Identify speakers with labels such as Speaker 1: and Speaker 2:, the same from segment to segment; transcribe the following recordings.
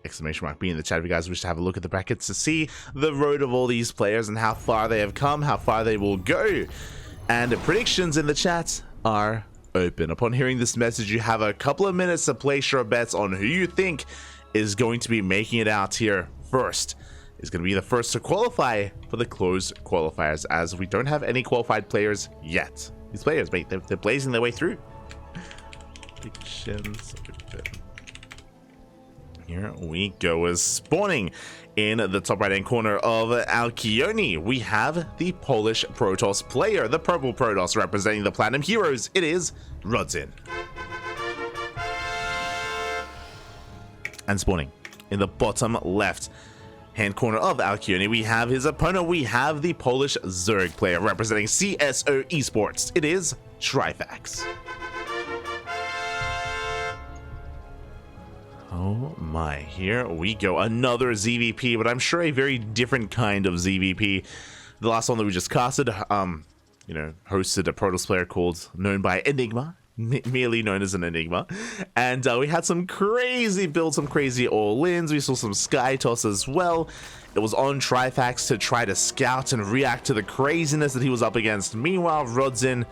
Speaker 1: exclamation mark B in the chat if you guys wish to have a look at the brackets to see the road of all these players and how far they have come, how far they will go. And the predictions in the chat are open. Upon hearing this message, you have a couple of minutes to place your bets on who you think is going to be making it out here first. Is going to be the first to qualify for the closed qualifiers, as we don't have any qualified players yet. These players, mate, they're blazing their way through. Predictions open. Here we go. As spawning in the top right hand corner of Alkioni, we have the Polish Protoss player, the purple Protoss, representing the Platinum Heroes. It is Rodzyn. And spawning in the bottom left hand corner of Alkioni, we have his opponent. We have the Polish Zerg player representing CSO Esports. It is Trifax. Oh my, here we go. Another ZVP, but I'm sure a very different kind of ZVP. The last one that we just casted, hosted a Protoss player known by Enigma, merely known as an Enigma. And we had some crazy builds, some crazy all-ins. We saw some Sky Toss as well. It was on Trifax to try to scout and react to the craziness that he was up against. Meanwhile, Rodzyn,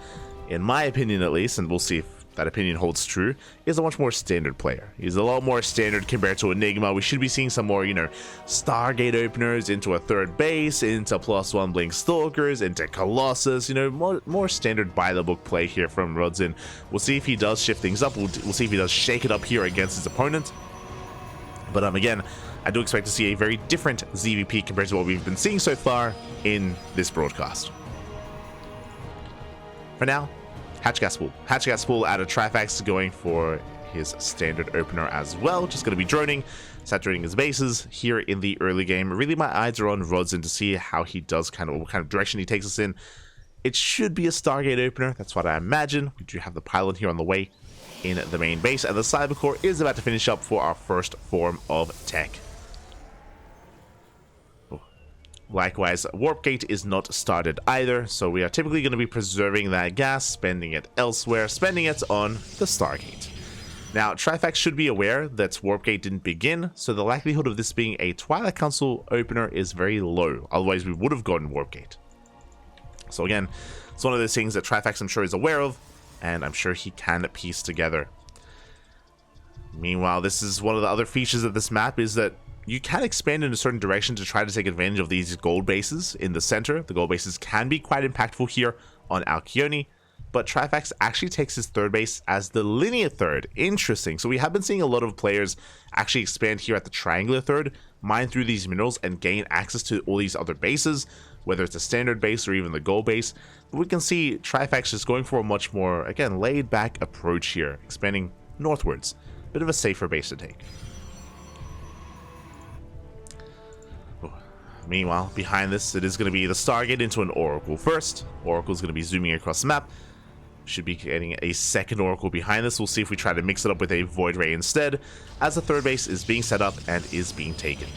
Speaker 1: in my opinion at least, and we'll see if that opinion holds true, is a much more standard player. He's a lot more standard compared to Enigma. We should be seeing some more, Stargate openers into a third base, into +1 Blink Stalkers, into Colossus, more standard by the book play here from Rodzyn. We'll see if he does shift things up. We'll see if he does shake it up here against his opponent. But again, I do expect to see a very different ZVP compared to what we've been seeing so far in this broadcast. For now, Hatch Gas Pool out of Trifax, going for his standard opener as well. Just going to be droning, saturating his bases here in the early game. Really, my eyes are on Rodzyn to see how he does, what kind of direction he takes us in. It should be a Stargate opener. That's what I imagine. We do have the pylon here on the way in the main base, and the Cyber Core is about to finish up for our first form of tech. Likewise, Warp Gate is not started either, so we are typically going to be preserving that gas, spending it elsewhere, spending it on the Stargate. Now, Trifax should be aware that Warp Gate didn't begin, so the likelihood of this being a Twilight Council opener is very low, otherwise we would have gotten Warp Gate. So again, it's one of those things that Trifax I'm sure is aware of, and I'm sure he can piece together. Meanwhile, this is one of the other features of this map, is that you can expand in a certain direction to try to take advantage of these gold bases in the center. The gold bases can be quite impactful here on Alkioni, but Trifax actually takes his third base as the linear third. Interesting. So we have been seeing a lot of players actually expand here at the triangular third, mine through these minerals, and gain access to all these other bases, whether it's a standard base or even the gold base. But we can see Trifax is going for a much more, again, laid back approach here, expanding northwards. Bit of a safer base to take. Meanwhile, behind this, it is going to be the Stargate into an Oracle first. Oracle is going to be zooming across the map. Should be getting a second Oracle behind this. We'll see if we try to mix it up with a Void Ray instead, as the third base is being set up and is being taken.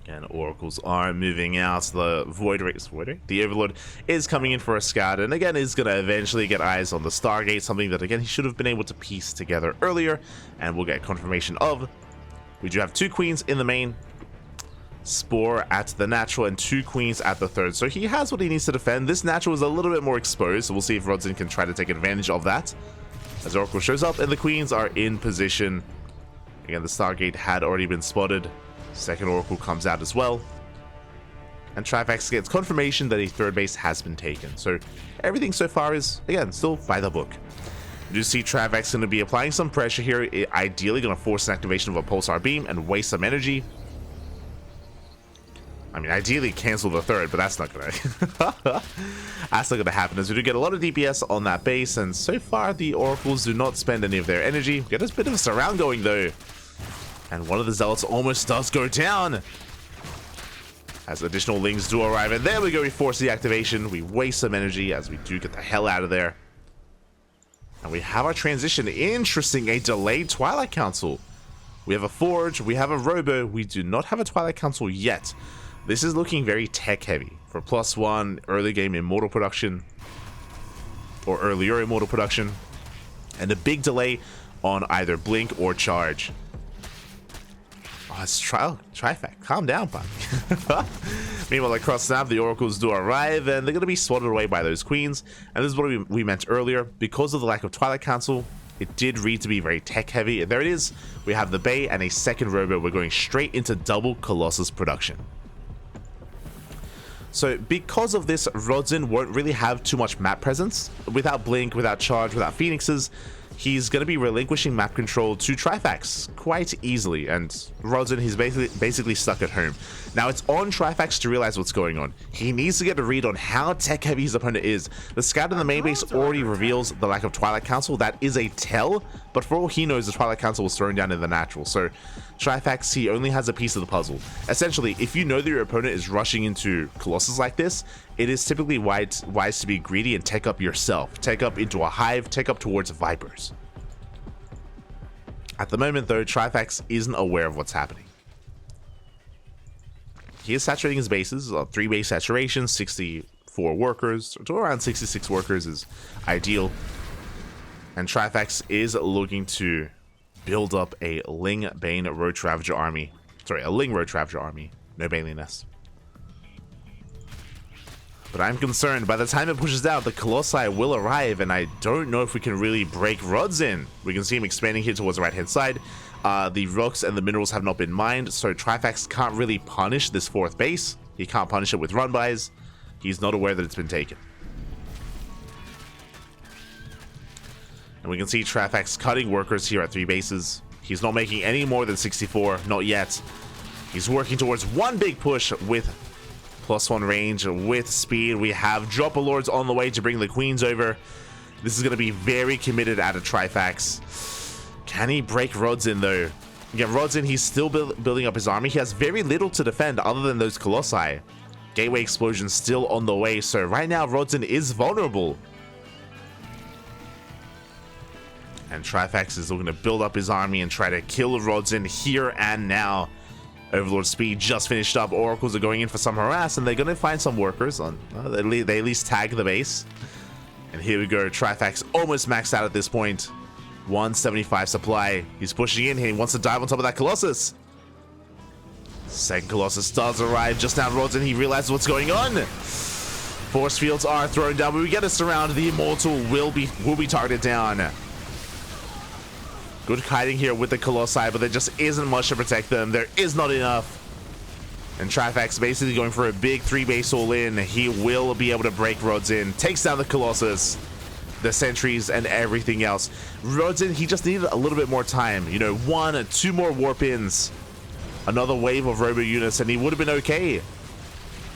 Speaker 1: And Oracles are moving out. The the Overlord is coming in for a scout, and again is going to eventually get eyes on the Stargate, something that again he should have been able to piece together earlier, and we'll get confirmation of. We do have 2 queens in the main, Spore at the natural, and 2 queens at the third, so he has what he needs to defend. This natural is a little bit more exposed, so we'll see if Rodzyn can try to take advantage of that as Oracle shows up and the queens are in position. Again, the Stargate had already been spotted. Second Oracle comes out as well, and Trifax gets confirmation that a third base has been taken. So everything so far is, again, still by the book. You do see Trifax going to be applying some pressure here, ideally going to force an activation of a Pulsar Beam and waste some energy. I mean, ideally cancel the third, but that's not gonna that's not gonna happen, as we do get a lot of DPS on that base, and so far the Oracles do not spend any of their energy. We get a bit of a surround going though. And one of the Zealots almost does go down, as additional Lings do arrive. And there we go, we force the activation. We waste some energy as we do get the hell out of there. And we have our transition. Interesting, a delayed Twilight Council. We have a Forge, we have a Robo. We do not have a Twilight Council yet. This is looking very tech heavy for +1 early game Immortal production. or earlier immortal production, and a big delay on either blink or charge. Oh, it's Trifax. Calm down, bud. Meanwhile, across snap, the oracles do arrive, and they're going to be swatted away by those queens. And this is what we meant earlier. Because of the lack of Twilight Council, it did read to be very tech heavy. And there it is. We have the Bay and a second robo. We're going straight into double Colossus production. So because of this, Rodzyn won't really have too much map presence. Without blink, without charge, without phoenixes, he's going to be relinquishing map control to Trifax quite easily, and Rodzyn, he's basically stuck at home. Now it's on Trifax to realize what's going on. He needs to get a read on how tech heavy his opponent is. The scout in the main base already reveals the lack of Twilight Council. That is a tell, but for all he knows, the Twilight Council was thrown down in the natural. So Trifax, he only has a piece of the puzzle. Essentially, if you know that your opponent is rushing into Colossus like this, it is typically wise to be greedy and tech up yourself. Tech up into a hive, tech up towards Vipers. At the moment, though, Trifax isn't aware of what's happening. He is saturating his bases, 3 base saturation, 64 workers, to around 66 workers is ideal. And Trifax is looking to build up a Ling Bane Roach Ravager army. Sorry, a Ling Roach Ravager army. No Bailey Nest. But I'm concerned, by the time it pushes out, the Colossi will arrive, and I don't know if we can really break Rodzyn. We can see him expanding here towards the right-hand side. The rocks and the minerals have not been mined, so Trifax can't really punish this 4th base. He can't punish it with run-bys. He's not aware that it's been taken. And we can see Trifax cutting workers here at 3 bases. He's not making any more than 64, not yet. He's working towards one big push with +1 range, with speed. We have Dropper Lords on the way to bring the queens over. This is going to be very committed out of Trifax. Can he break Rodzyn, though? Yeah, Rodzyn, he's still building up his army. He has very little to defend other than those Colossi. Gateway Explosion still on the way, so right now Rodzyn is vulnerable. And Trifax is looking to build up his army and try to kill Rodzyn here and now. Overlord Speed just finished up. Oracles are going in for some harass, and they're going to find some workers. They at least tag the base. And here we go. Trifax almost maxed out at this point. 175 supply. He's pushing in here. He wants to dive on top of that Colossus. Second Colossus does arrive just now. Rodzyn, he realizes what's going on. Force fields are thrown down, but we get a surround. The Immortal will be targeted down. Good kiting here with the Colossi, but there just isn't much to protect them. There is not enough. And Trifax basically going for a big 3 base all in. He will be able to break Rodzyn. Takes down the Colossus, the sentries, and everything else. Rodzyn, he just needed a little bit more time. You know, 1 or 2 more warp-ins. Another wave of robo units, and he would have been okay.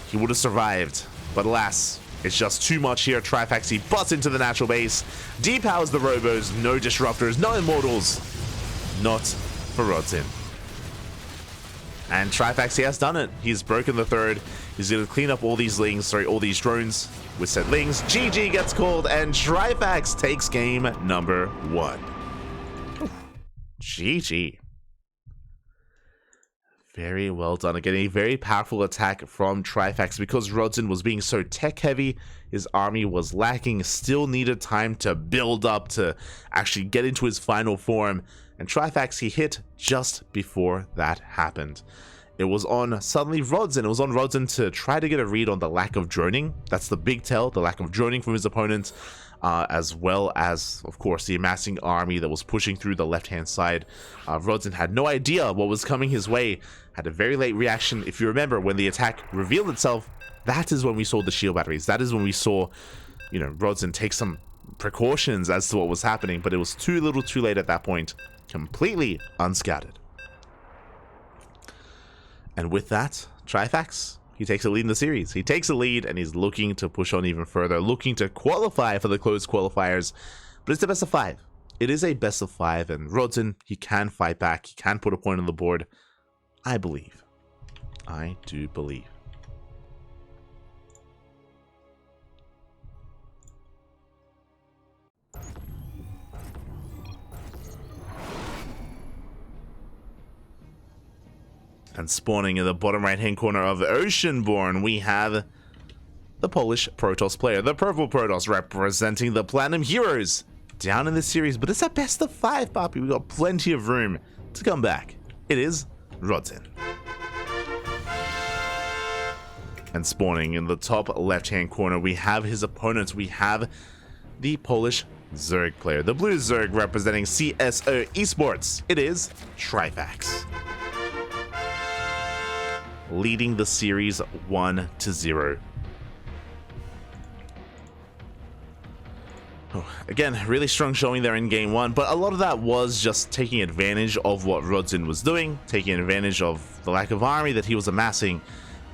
Speaker 1: He would have survived. But alas, it's just too much here. Trifax, he busts into the natural base, depowers the robos, no disruptors, no immortals. Not for Rodzyn. And Trifax, he has done it. He's broken the 3rd. He's going to clean up all these lings, all these drones with said lings. GG gets called, and Trifax takes game number 1. GG. Very well done. Again, a very powerful attack from Trifax. Because Rodzyn was being so tech heavy, his army was lacking, still needed time to build up to actually get into his final form. And Trifax, he hit just before that happened. It was on suddenly Rodzyn. It was on Rodzyn to try to get a read on the lack of droning. That's the big tell, the lack of droning from his opponent. As well as, of course, the amassing army that was pushing through the left-hand side. Rodzyn had no idea what was coming his way, had a very late reaction. If you remember, when the attack revealed itself, that is when we saw the shield batteries. That is when we saw, you know, Rodzyn take some precautions as to what was happening, but it was too little too late at that point. Completely unscouted. And with that, Trifax, he takes a lead in the series. He takes a lead, and he's looking to push on even further, looking to qualify for the closed qualifiers. But it's a best of 5. It is a best of 5, and Rodzyn, he can fight back. He can put a point on the board. I believe. I do believe. And spawning in the bottom right-hand corner of Oceanborn, we have the Polish Protoss player, the Purple Protoss, representing the Platinum Heroes down in this series. But it's a best of 5, Poppy. We've got plenty of room to come back. It is Rodzyn. And spawning in the top left-hand corner, we have his opponents. We have the Polish Zerg player, the blue Zerg representing CSO Esports. It is Trifax, leading the series 1-0. Oh, again, really strong showing there in game 1, but a lot of that was just taking advantage of what Rodzyn was doing, taking advantage of the lack of army that he was amassing.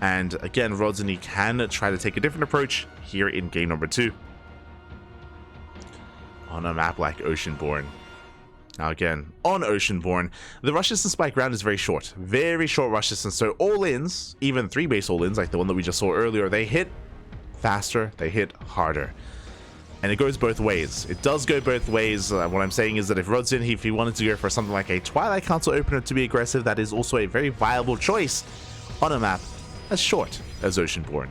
Speaker 1: And again, Rodzyn, he can try to take a different approach here in game number 2 on a map like Oceanborn. Now again, on Oceanborn, the rush distance by ground is very short rush distance, so all-ins, even 3-base all-ins like the one that we just saw earlier, they hit faster, they hit harder. And it goes both ways. It does go both ways. What I'm saying is that if Rodzyn, if he wanted to go for something like a Twilight Council opener to be aggressive, that is also a very viable choice on a map as short as Oceanborn.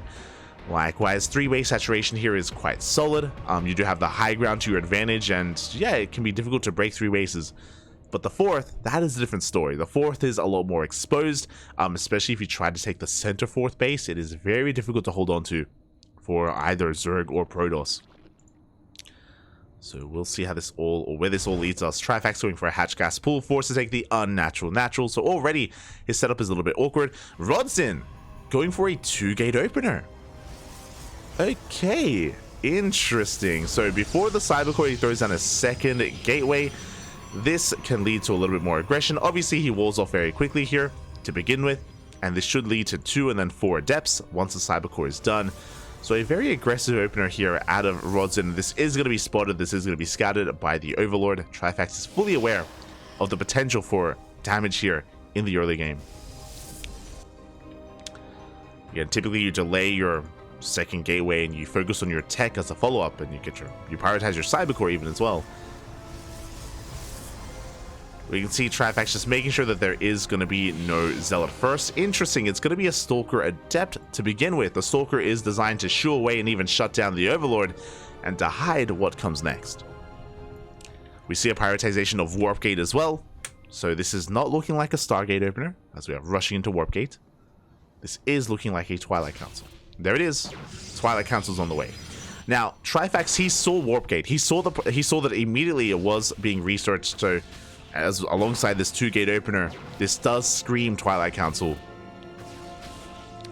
Speaker 1: Likewise, 3-way saturation here is quite solid. You do have the high ground to your advantage, and yeah, it can be difficult to break 3 bases. But the 4th, that is a different story. The 4th is a lot more exposed, especially if you try to take the center 4th base. It is very difficult to hold on to for either Zerg or Protoss. So we'll see how this all, or where this all leads us. Trifax going for a hatch gas pool, forced to take the unnatural natural. So already his setup is a little bit awkward. Rodzyn going for a 2-gate opener. Okay, interesting. So before the Cybercore, he throws down a 2nd gateway. This can lead to a little bit more aggression. Obviously, he walls off very quickly here to begin with, and this should lead to 2 and then 4 depths once the Cybercore is done. So a very aggressive opener here out of Rodzyn. This is going to be spotted. This is going to be scouted by the Overlord. Trifax is fully aware of the potential for damage here in the early game. Again, typically you delay your 2nd gateway and you focus on your tech as a follow-up, and you prioritize your Cybercore even as well. We can see Trifax just making sure that there is going to be no Zealot first. Interesting, it's going to be a Stalker Adept to begin with. The Stalker is designed to shoo away and even shut down the Overlord and to hide what comes next. We see a prioritization of Warp Gate as well. So this is not looking like a Stargate opener as we are rushing into Warp Gate. This is looking like a Twilight Council. There it is. Twilight Council's on the way. Now, Trifax, he saw Warp Gate. He saw that immediately it was being researched. So as alongside this 2-gate opener, this does scream Twilight Council.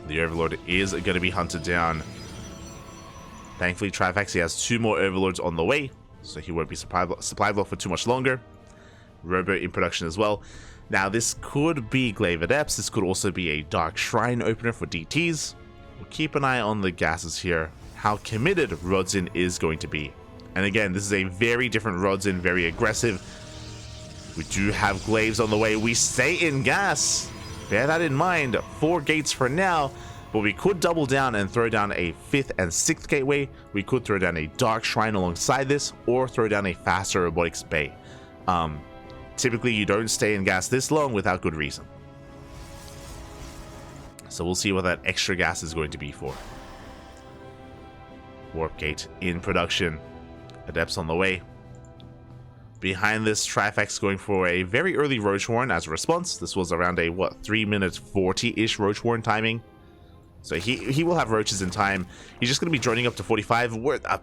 Speaker 1: The Overlord is going to be hunted down. Thankfully, Trifax, he has 2 more Overlords on the way, so he won't be supply blocked for too much longer. Robo in production as well. Now, this could be Glaive Adepts. This could also be a Dark Shrine opener for DTs. We'll keep an eye on the gases here, how committed Rodzyn is going to be. And again, this is a very different Rodzyn, very aggressive. We do have Glaives on the way. We stay in gas. Bear that in mind. 4 gates for now, but we could double down and throw down a 5th and 6th gateway. We could throw down a Dark Shrine alongside this, or throw down a faster Robotics Bay. Typically, you don't stay in gas this long without good reason. So we'll see what that extra gas is going to be for. Warp Gate in production. Adepts on the way. Behind this, Trifax going for a very early Roach Warren as a response. This was around a, 3-minute 40-ish Roach Warren timing. So he will have roaches in time. He's just going to be droning up to 45.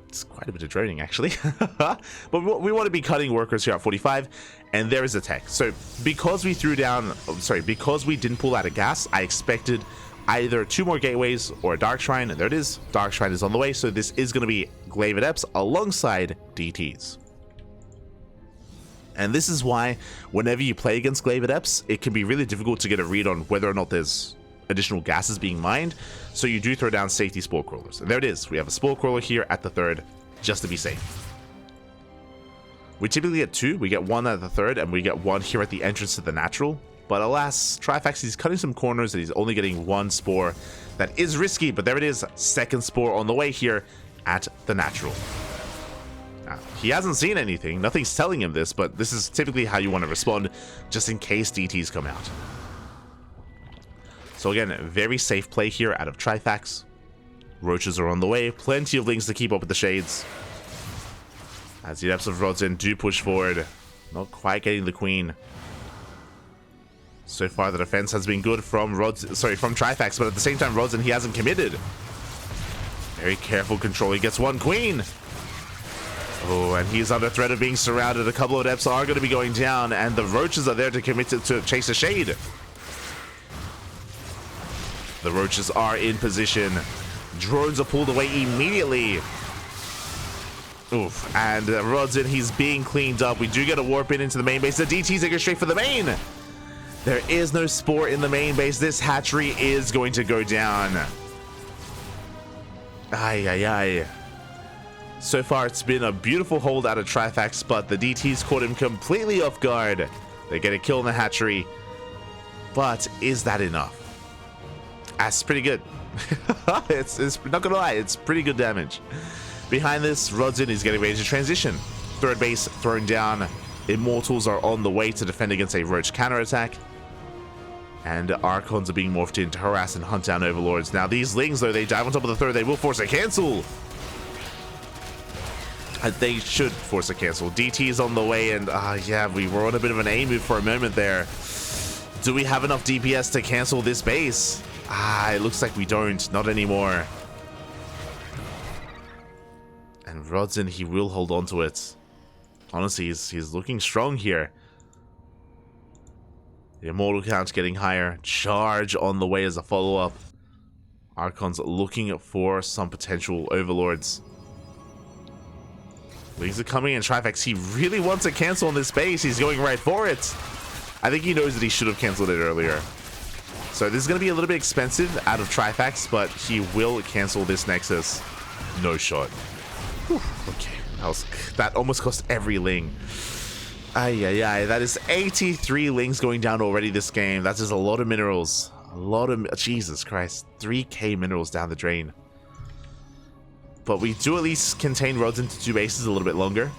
Speaker 1: It's quite a bit of droning, actually. But we want to be cutting workers here at 45. And there is a tech. So because we because we didn't pull out a gas, I expected either 2 more gateways or a Dark Shrine. And there it is. Dark Shrine is on the way. So this is going to be Glaive Adepts alongside DTs. And this is why whenever you play against Glaive Adepts, it can be really difficult to get a read on whether or not there's additional gases being mined. So you do throw down safety Spore Crawlers. And there it is. We have a Spore Crawler here at the 3rd, just to be safe. We typically get 2. We get 1 at the 3rd, and we get 1 here at the entrance to the natural. But alas, Trifax, he's cutting some corners, and he's only getting 1 Spore. That is risky, but there it is. 2nd Spore on the way here at the natural. He hasn't seen anything. Nothing's telling him this, but this is typically how you want to respond, just in case DTs come out. So again, very safe play here out of Trifax. Roaches are on the way. Plenty of Lings to keep up with the Shades. As the Adepts of Rodzyn do push forward. Not quite getting the Queen. So far, the defense has been good from from Trifax, but at the same time, Rodzyn, he hasn't committed. Very careful control. He gets one Queen. Oh, and he's under threat of being surrounded. A couple of Adepts are going to be going down, and the Roaches are there to commit to chase a Shade. The Roaches are in position. Drones are pulled away immediately. Oof. And Rodzyn, he's being cleaned up. We do get a warp in into the main base. The DTs, they go straight for the main. There is no Spore in the main base. This hatchery is going to go down. Ay, ay, ay. So far, it's been a beautiful hold out of Trifax, but the DTs caught him completely off guard. They get a kill in the hatchery. But is that enough? That's pretty good. It's not gonna lie, it's pretty good damage. Behind this, Rodzyn is getting ready to transition. Third base thrown down. Immortals are on the way to defend against a Roach counterattack. And Archons are being morphed in to harass and hunt down Overlords. Now these Lings, though, they dive on top of the third. They will force a cancel. They should force a cancel. DT is on the way, and yeah, we were on a bit of an A move for a moment there. Do we have enough DPS to cancel this base? It looks like we don't. Not anymore. And Rodzyn, he will hold on to it. Honestly, he's looking strong here. The Immortal count's getting higher. Charge on the way as a follow-up. Archon's looking for some potential Overlords. Lings are coming in. Trifax, he really wants to cancel on this base. He's going right for it. I think he knows that he should have canceled it earlier. So this is going to be a little bit expensive out of Trifax, but he will cancel this Nexus. No shot. Whew, okay, that almost cost every Ling. Ay, ay, ay. That is 83 Lings going down already this game. That's just a lot of minerals. A lot of... Jesus Christ. 3k minerals down the drain. But we do at least contain Rodzyn to 2 bases a little bit longer.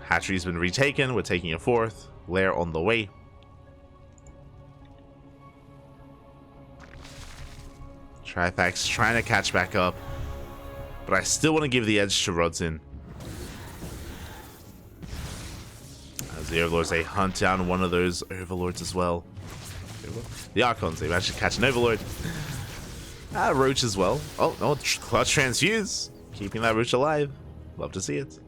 Speaker 1: Hatchery's been retaken. We're taking a 4th. Lair on the way. Trifax trying to catch back up. But I still want to give the edge to Rodzyn. As the Overlords, they hunt down one of those Overlords as well. The Archons, they managed to catch an Overlord. Roach as well. Oh, no, Clutch Transfuse. Keeping that Roach alive. Love to see it.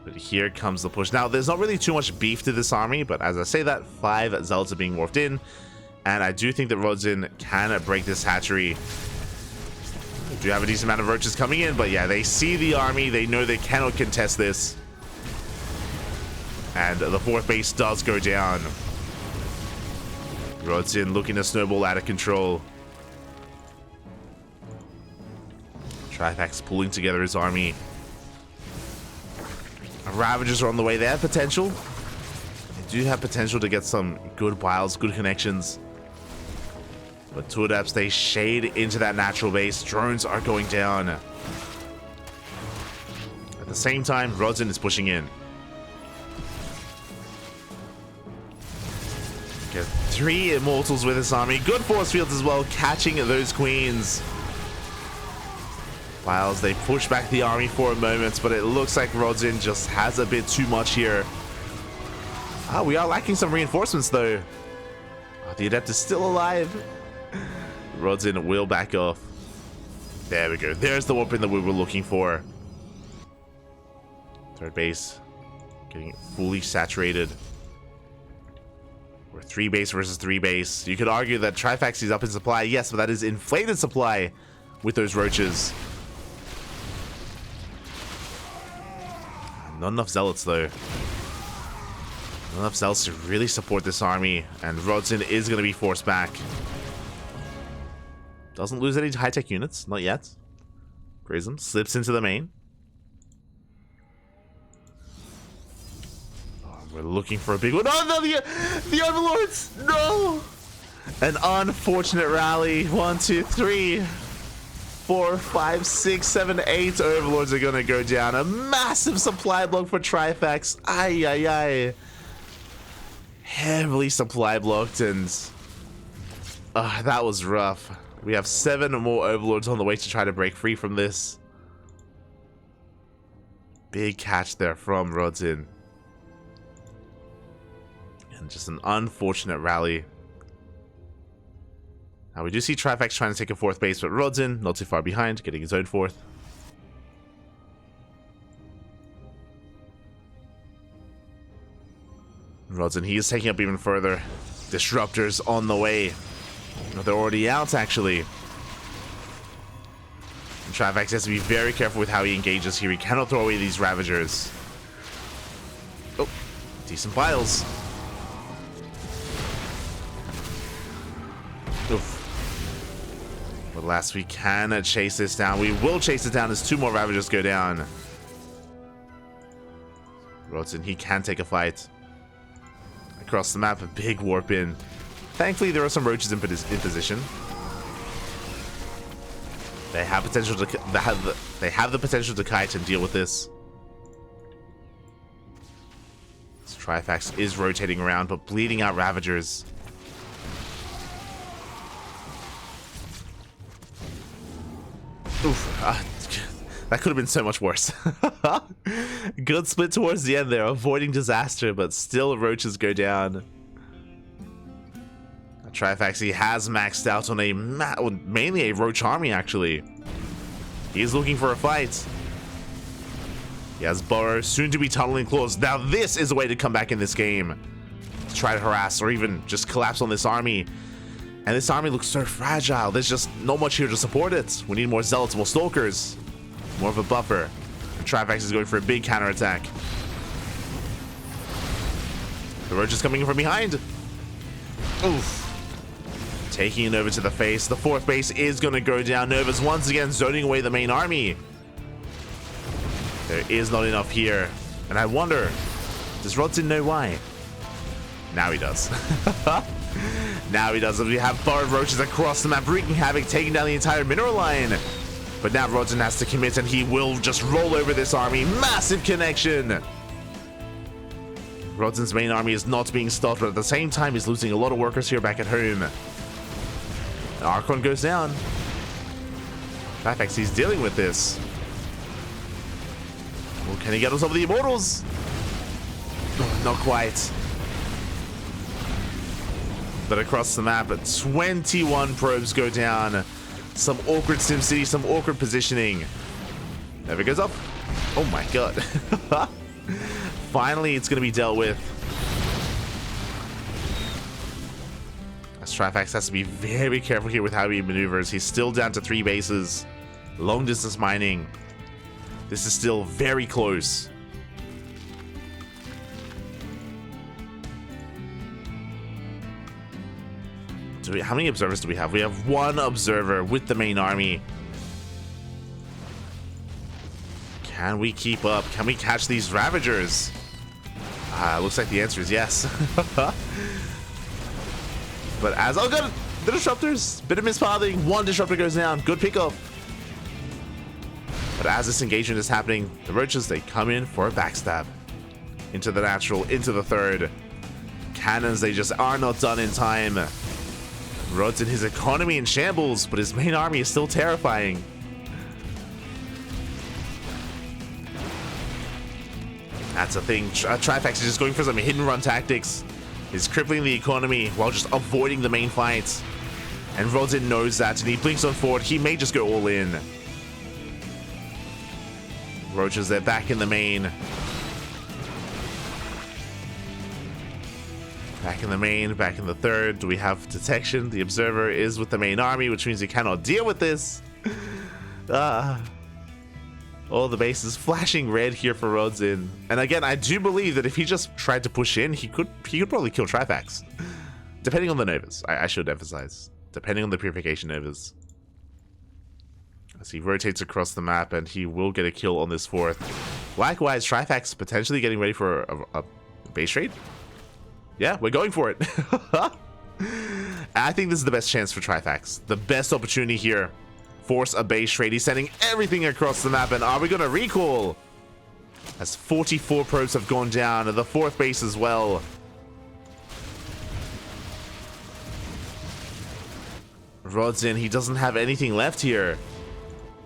Speaker 1: But here comes the push. Now, there's not really too much beef to this army, but as I say that, 5 Zealots are being morphed in. And I do think that Rodzyn can break this hatchery. We do have a decent amount of Roaches coming in, but yeah, they see the army. They know they cannot contest this. And the 4th base does go down. Rodzyn looking to snowball out of control. Trifax pulling together his army. Ravagers are on the way. They have potential. They do have potential to get some good wiles, good connections. But 2 Adepts, they shade into that natural base. Drones are going down. At the same time, Rodzyn is pushing in. Get 3 Immortals with this army. Good force fields as well, catching those Queens. Whilst they push back the army for a moment, but it looks like Rodzyn just has a bit too much here. We are lacking some reinforcements though. The Adept is still alive. Rodzyn will back off. There we go. There's the weapon that we were looking for. 3rd base getting fully saturated. We're 3 base versus 3 base. You could argue that Trifax is up in supply. Yes, but that is inflated supply with those Roaches. Not enough Zealots though. Not enough Zealots to really support this army. And Rodzyn is going to be forced back. Doesn't lose any high-tech units. Not yet. Prism slips into the main. Oh, we're looking for a big one. Oh, no, the Overlords! No! An unfortunate rally. 1, 2, 3, 4, 5, 6, 7, 8 Overlords are going to go down. A massive supply block for Trifax. Ay, ay, ay. Heavily supply blocked, and That was rough. We have 7 more Overlords on the way to try to break free from this. Big catch there from Rodzyn. And just an unfortunate rally. Now we do see Trifax trying to take a 4th base, but Rodzyn not too far behind, getting his own 4th. Rodzyn, he is taking up even further. Disruptors on the way. They're already out, actually. And Trifax has to be very careful with how he engages here. He cannot throw away these Ravagers. Oh, decent files. Oof. But last we can chase this down. We will chase it down as 2 more Ravagers go down. Rodzyn, he can take a fight. Across the map, a big warp in. Thankfully, there are some roaches in position. They have potential to they have the potential to kite and deal with this. This Trifax is rotating around, but bleeding out Ravagers. Oof. That could have been so much worse. Good split towards the end there, avoiding disaster, but still roaches go down. Trifax, he has maxed out on mainly a roach army, actually. He's looking for a fight. He has Burrow, soon to be Tunneling Claws. Now this is a way to come back in this game. To try to harass or even just collapse on this army. And this army looks so fragile. There's just not much here to support it. We need more Zealots, more Stalkers. More of a buffer. And Trifax is going for a big counterattack. The roach is coming in from behind. Oof. Taking it over to the face. The 4th base is going to go down. Nova's once again zoning away the main army. There is not enough here. And I wonder, does Rodzyn know why? Now he does. Now he does. We have burrowed roaches across the map, wreaking havoc, taking down the entire mineral line. But now Rodzyn has to commit, and he will just roll over this army. Massive connection. Rodzyn's main army is not being stopped, but at the same time, he's losing a lot of workers here back at home. Archon goes down. Trifax, he's dealing with this. Well, can he get on top of the Immortals? Oh, not quite. But across the map, 21 probes go down. Some awkward SimCity, some awkward positioning. Never goes up. Oh my god. Finally, it's going to be dealt with. As Trifax has to be very careful here with how he maneuvers. He's still down to 3 bases. Long distance mining. This is still very close. How many observers do we have? We have 1 observer with the main army. Can we keep up? Can we catch these Ravagers? Looks like the answer is yes. But as... Oh god! The Disruptors! Bit of mispathing. 1 Disruptor goes down. Good pickup. But as this engagement is happening, the roaches, they come in for a backstab. Into the natural, into the 3rd. Cannons, they just are not done in time. Rodzyn, his economy in shambles, but his main army is still terrifying. That's the thing. Trifax is just going for some hidden run tactics. He's crippling the economy while just avoiding the main fight. And Rodzyn knows that, and he blinks on forward. He may just go all in. Roaches, they're back in the main. Back in the main, back in the 3rd. Do we have detection? The observer is with the main army, which means he cannot deal with this. All the bases flashing red here for Rodzyn. And again, I do believe that if he just tried to push in, he could probably kill Trifax. Depending on the Novas, I should emphasize. Depending on the Purification Novas. As he rotates across the map, and he will get a kill on this 4th. Likewise, Trifax potentially getting ready for a base raid. Yeah, we're going for it. I think this is the best chance for Trifax. The best opportunity here. Force a base raid. He's sending everything across the map, and are we going to recall? As 44 probes have gone down, and the 4th base as well. Rodzyn, he doesn't have anything left here.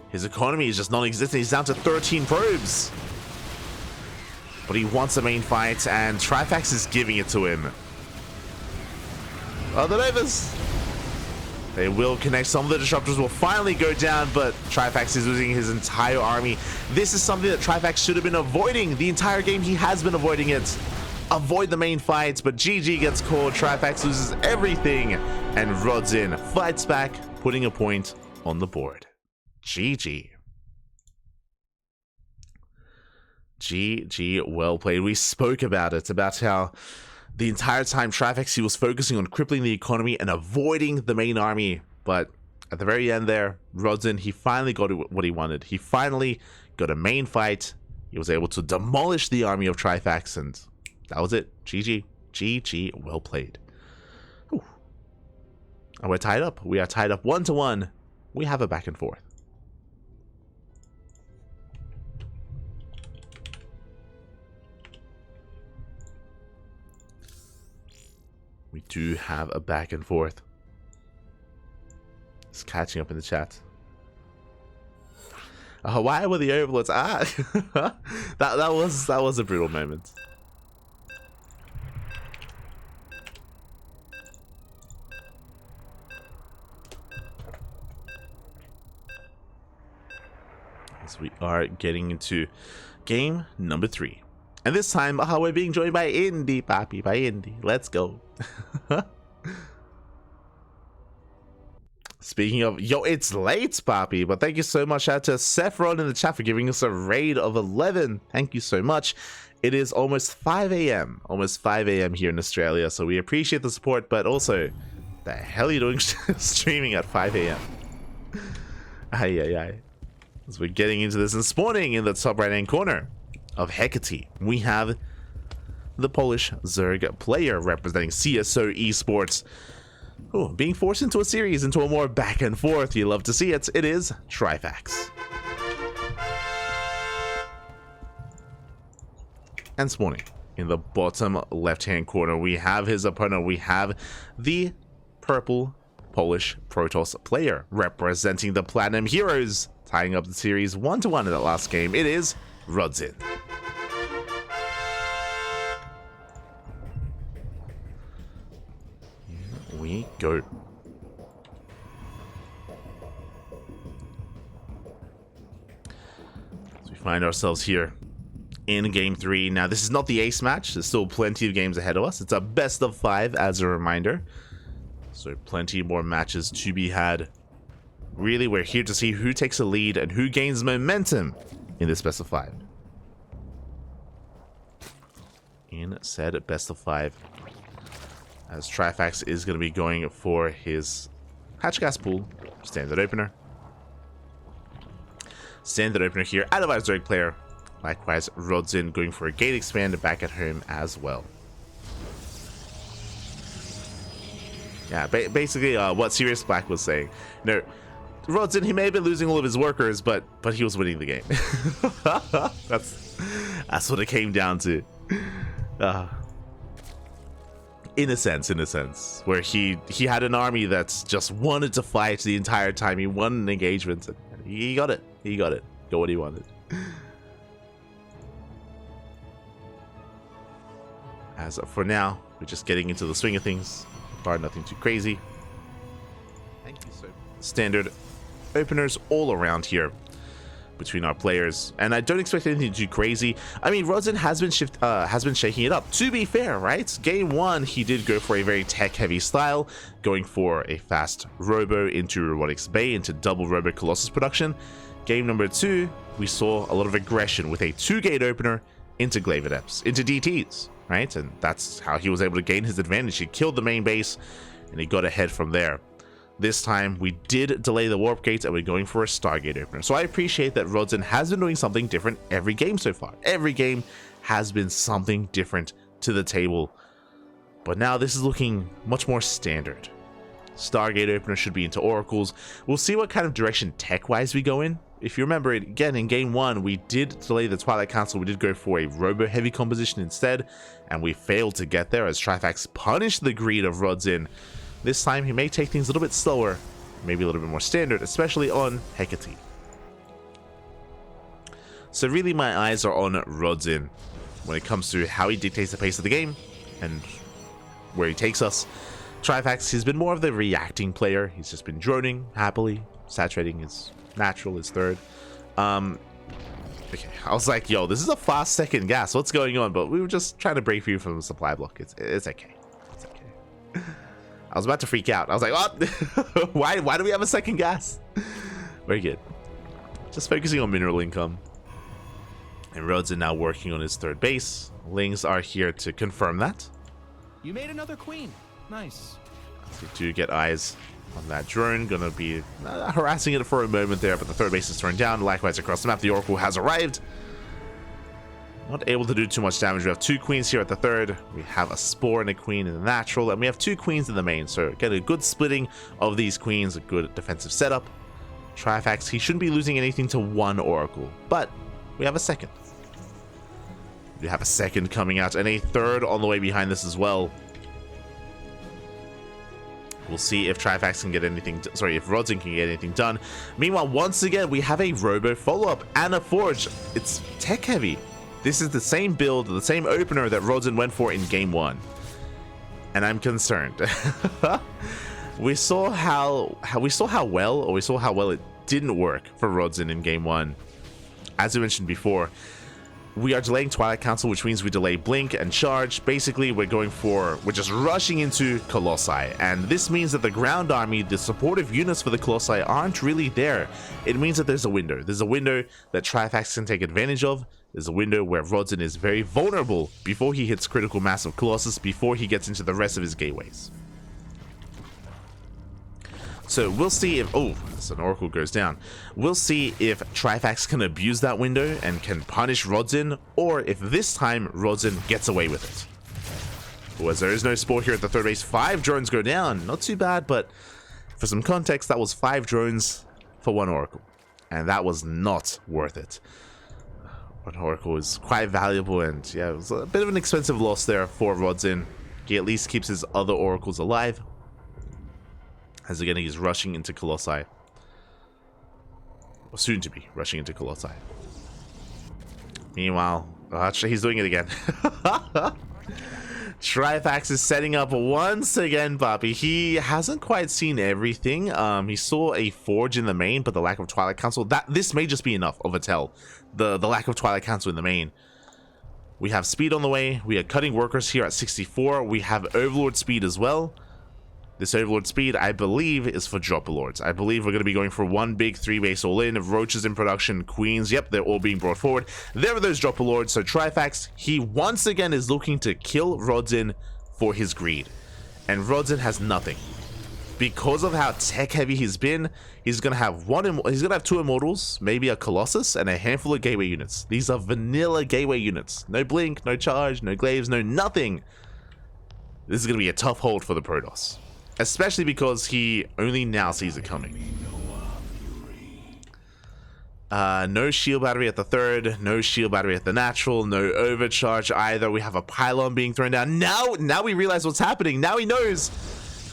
Speaker 1: His economy is just non-existent. He's down to 13 probes. But he wants a main fight, and Trifax is giving it to him. Oh, the Novas! They will connect. Some of the disruptors will finally go down, but Trifax is losing his entire army. This is something that Trifax should have been avoiding. The entire game, he has been avoiding it. Avoid the main fights, but GG gets called. Trifax loses everything, and Rodzyn fights back, putting a point on the board. GG. GG, well played. We spoke about it, about how the entire time Trifax, he was focusing on crippling the economy and avoiding the main army. But at the very end there, Rodzyn, he finally got what he wanted. He finally got a main fight. He was able to demolish the army of Trifax, and that was it. GG. GG, well played. Whew. And we're tied up. We are tied up 1-1. We have a back and forth. We do have a back and forth. It's catching up in the chat. Why were the overlords? that was a brutal moment. As we are getting into game number 3. And this time, we're being joined by Indy, Papi, by Indy. Let's go. Speaking of, yo, it's late, Papi, but thank you so much. Shout out to Sephiroth in the chat for giving us a raid of 11. Thank you so much. It is almost 5 a.m. Almost 5 a.m. here in Australia, so we appreciate the support, but also, the hell are you doing streaming at 5 a.m.? Aye. As we're getting into this and spawning in the top right-hand corner of Hecate, we have the Polish Zerg player representing CSO Esports. Ooh, being forced into a series, into a more back and forth. You love to see it. It is Trifax. And spawning in the bottom left-hand corner, we have his opponent. We have the purple Polish Protoss player representing the Platinum Heroes, tying up the series 1-1 in that last game. It is Rodzyn. Here we go. So we find ourselves here in game 3. Now, this is not the ace match. There's still plenty of games ahead of us. It's a best of 5 as a reminder. So plenty more matches to be had. Really, we're here to see who takes a lead and who gains momentum in this best of 5. In said best of 5, as Trifax is going to be going for his hatch gas pool standard opener. Standard opener here out of our Zerg player. Likewise, Rodzyn going for a gate expand back at home as well. Yeah, basically what Sirius Black was saying. No, Rodzyn, he may have been losing all of his workers, but he was winning the game. that's what it came down to. In a sense, where he had an army that's just wanted to fight the entire time. He won an engagement, and he got it. Got what he wanted. As for now, we're just getting into the swing of things. Nothing too crazy. Thank you, sir. Standard openers all around here between our players, and I don't expect anything too crazy. I mean, Rodzyn has been shaking it up. To be fair, right? Game 1, he did go for a very tech-heavy style, going for a fast robo into Robotics Bay, into double robo Colossus production. Game number 2, we saw a lot of aggression with a 2-gate opener into Glaive Adepts, into DTs. Right, and that's how he was able to gain his advantage. He killed the main base, and he got ahead from there. This time, we did delay the warp gates, and we're going for a Stargate opener. So I appreciate that Rodzyn has been doing something different every game so far. Every game has been something different to the table. But now this is looking much more standard. Stargate opener should be into Oracles. We'll see what kind of direction tech-wise we go in. If you remember it, again, in game 1, we did delay the Twilight Council. We did go for a robo-heavy composition instead, and we failed to get there as Trifax punished the greed of Rodzyn. This time, he may take things a little bit slower, maybe a little bit more standard, especially on Hecate. So really my eyes are on Rodzyn when it comes to how he dictates the pace of the game and where he takes us. Trifax, he's been more of the reacting player. He's just been droning happily, saturating his natural, his third. Okay, I was like, yo, this is a fast second gas. What's going on? But we were just trying to break free from the supply block. It's okay. It's okay. I was about to freak out. I was like, what? Why do we have a second gas? Very good. Just focusing on mineral income. And Rodzyn now working on his third base. Lings are here to confirm that.
Speaker 2: You made another queen. Nice.
Speaker 1: So you do get eyes on that drone. Gonna be harassing it for a moment there, but the third base is turned down. Likewise across the map, the Oracle has arrived. Not able to do too much damage. We have 2 queens here at the third. We have a spore and a queen in the natural, and we have 2 queens in the main. So get a good splitting of these queens, a good defensive setup. Trifax, he shouldn't be losing anything to 1 Oracle, but we have a second. We have a second coming out and a third on the way behind this as well. We'll see if Trifax can get anything, if Rodzyn can get anything done. Meanwhile, once again, we have a Robo follow-up and a Forge. It's tech heavy. This is the same build, the same opener that Rodzyn went for in game 1. And I'm concerned. we saw how well it didn't work for Rodzyn in game 1. As we mentioned before, we are delaying Twilight Council, which means we delay Blink and Charge. Basically, we're just rushing into Colossi. And this means that the ground army, the supportive units for the Colossi aren't really there. It means that there's a window. There's a window that Trifax can take advantage of. There's a window where Rodzyn is very vulnerable before he hits critical mass of Colossus, before he gets into the rest of his gateways. So we'll see if, so an Oracle goes down. We'll see if Trifax can abuse that window and can punish Rodzyn, or if this time Rodzyn gets away with it. As there is no spore here at the third base, 5 drones go down. Not too bad, but for some context, that was 5 drones for 1 Oracle. And that was not worth it. 1 Oracle is quite valuable, and yeah, it was a bit of an expensive loss there for Rodzyn. He at least keeps his other Oracles alive. As again, he's rushing into Colossi. Or soon to be rushing into Colossi. Meanwhile, actually, he's doing it again. Trifax is setting up once again, Bobby. He hasn't quite seen everything. He saw a Forge in the main, but the lack of Twilight Council, this may just be enough of a tell. The lack of Twilight Council in the main. We have speed on the way. We are cutting workers here at 64. We have Overlord speed as well. This Overlord speed, I believe, is for Dropper Lords. I believe we're going to be going for 1 big 3-base all-in. Roaches in production, Queens, yep, they're all being brought forward. There are those Dropper Lords. So Trifax, he once again is looking to kill Rodzyn for his greed. And Rodzyn has nothing. Because of how tech-heavy he's been, he's going to have 2 Immortals, maybe a Colossus, and a handful of Gateway units. These are vanilla Gateway units. No Blink, no Charge, no Glaives, no nothing. This is going to be a tough hold for the Protoss. Especially because he only now sees it coming. No shield battery at the third, no shield battery at the natural, no overcharge either. We have a pylon being thrown down. Now we realize what's happening. Now he knows.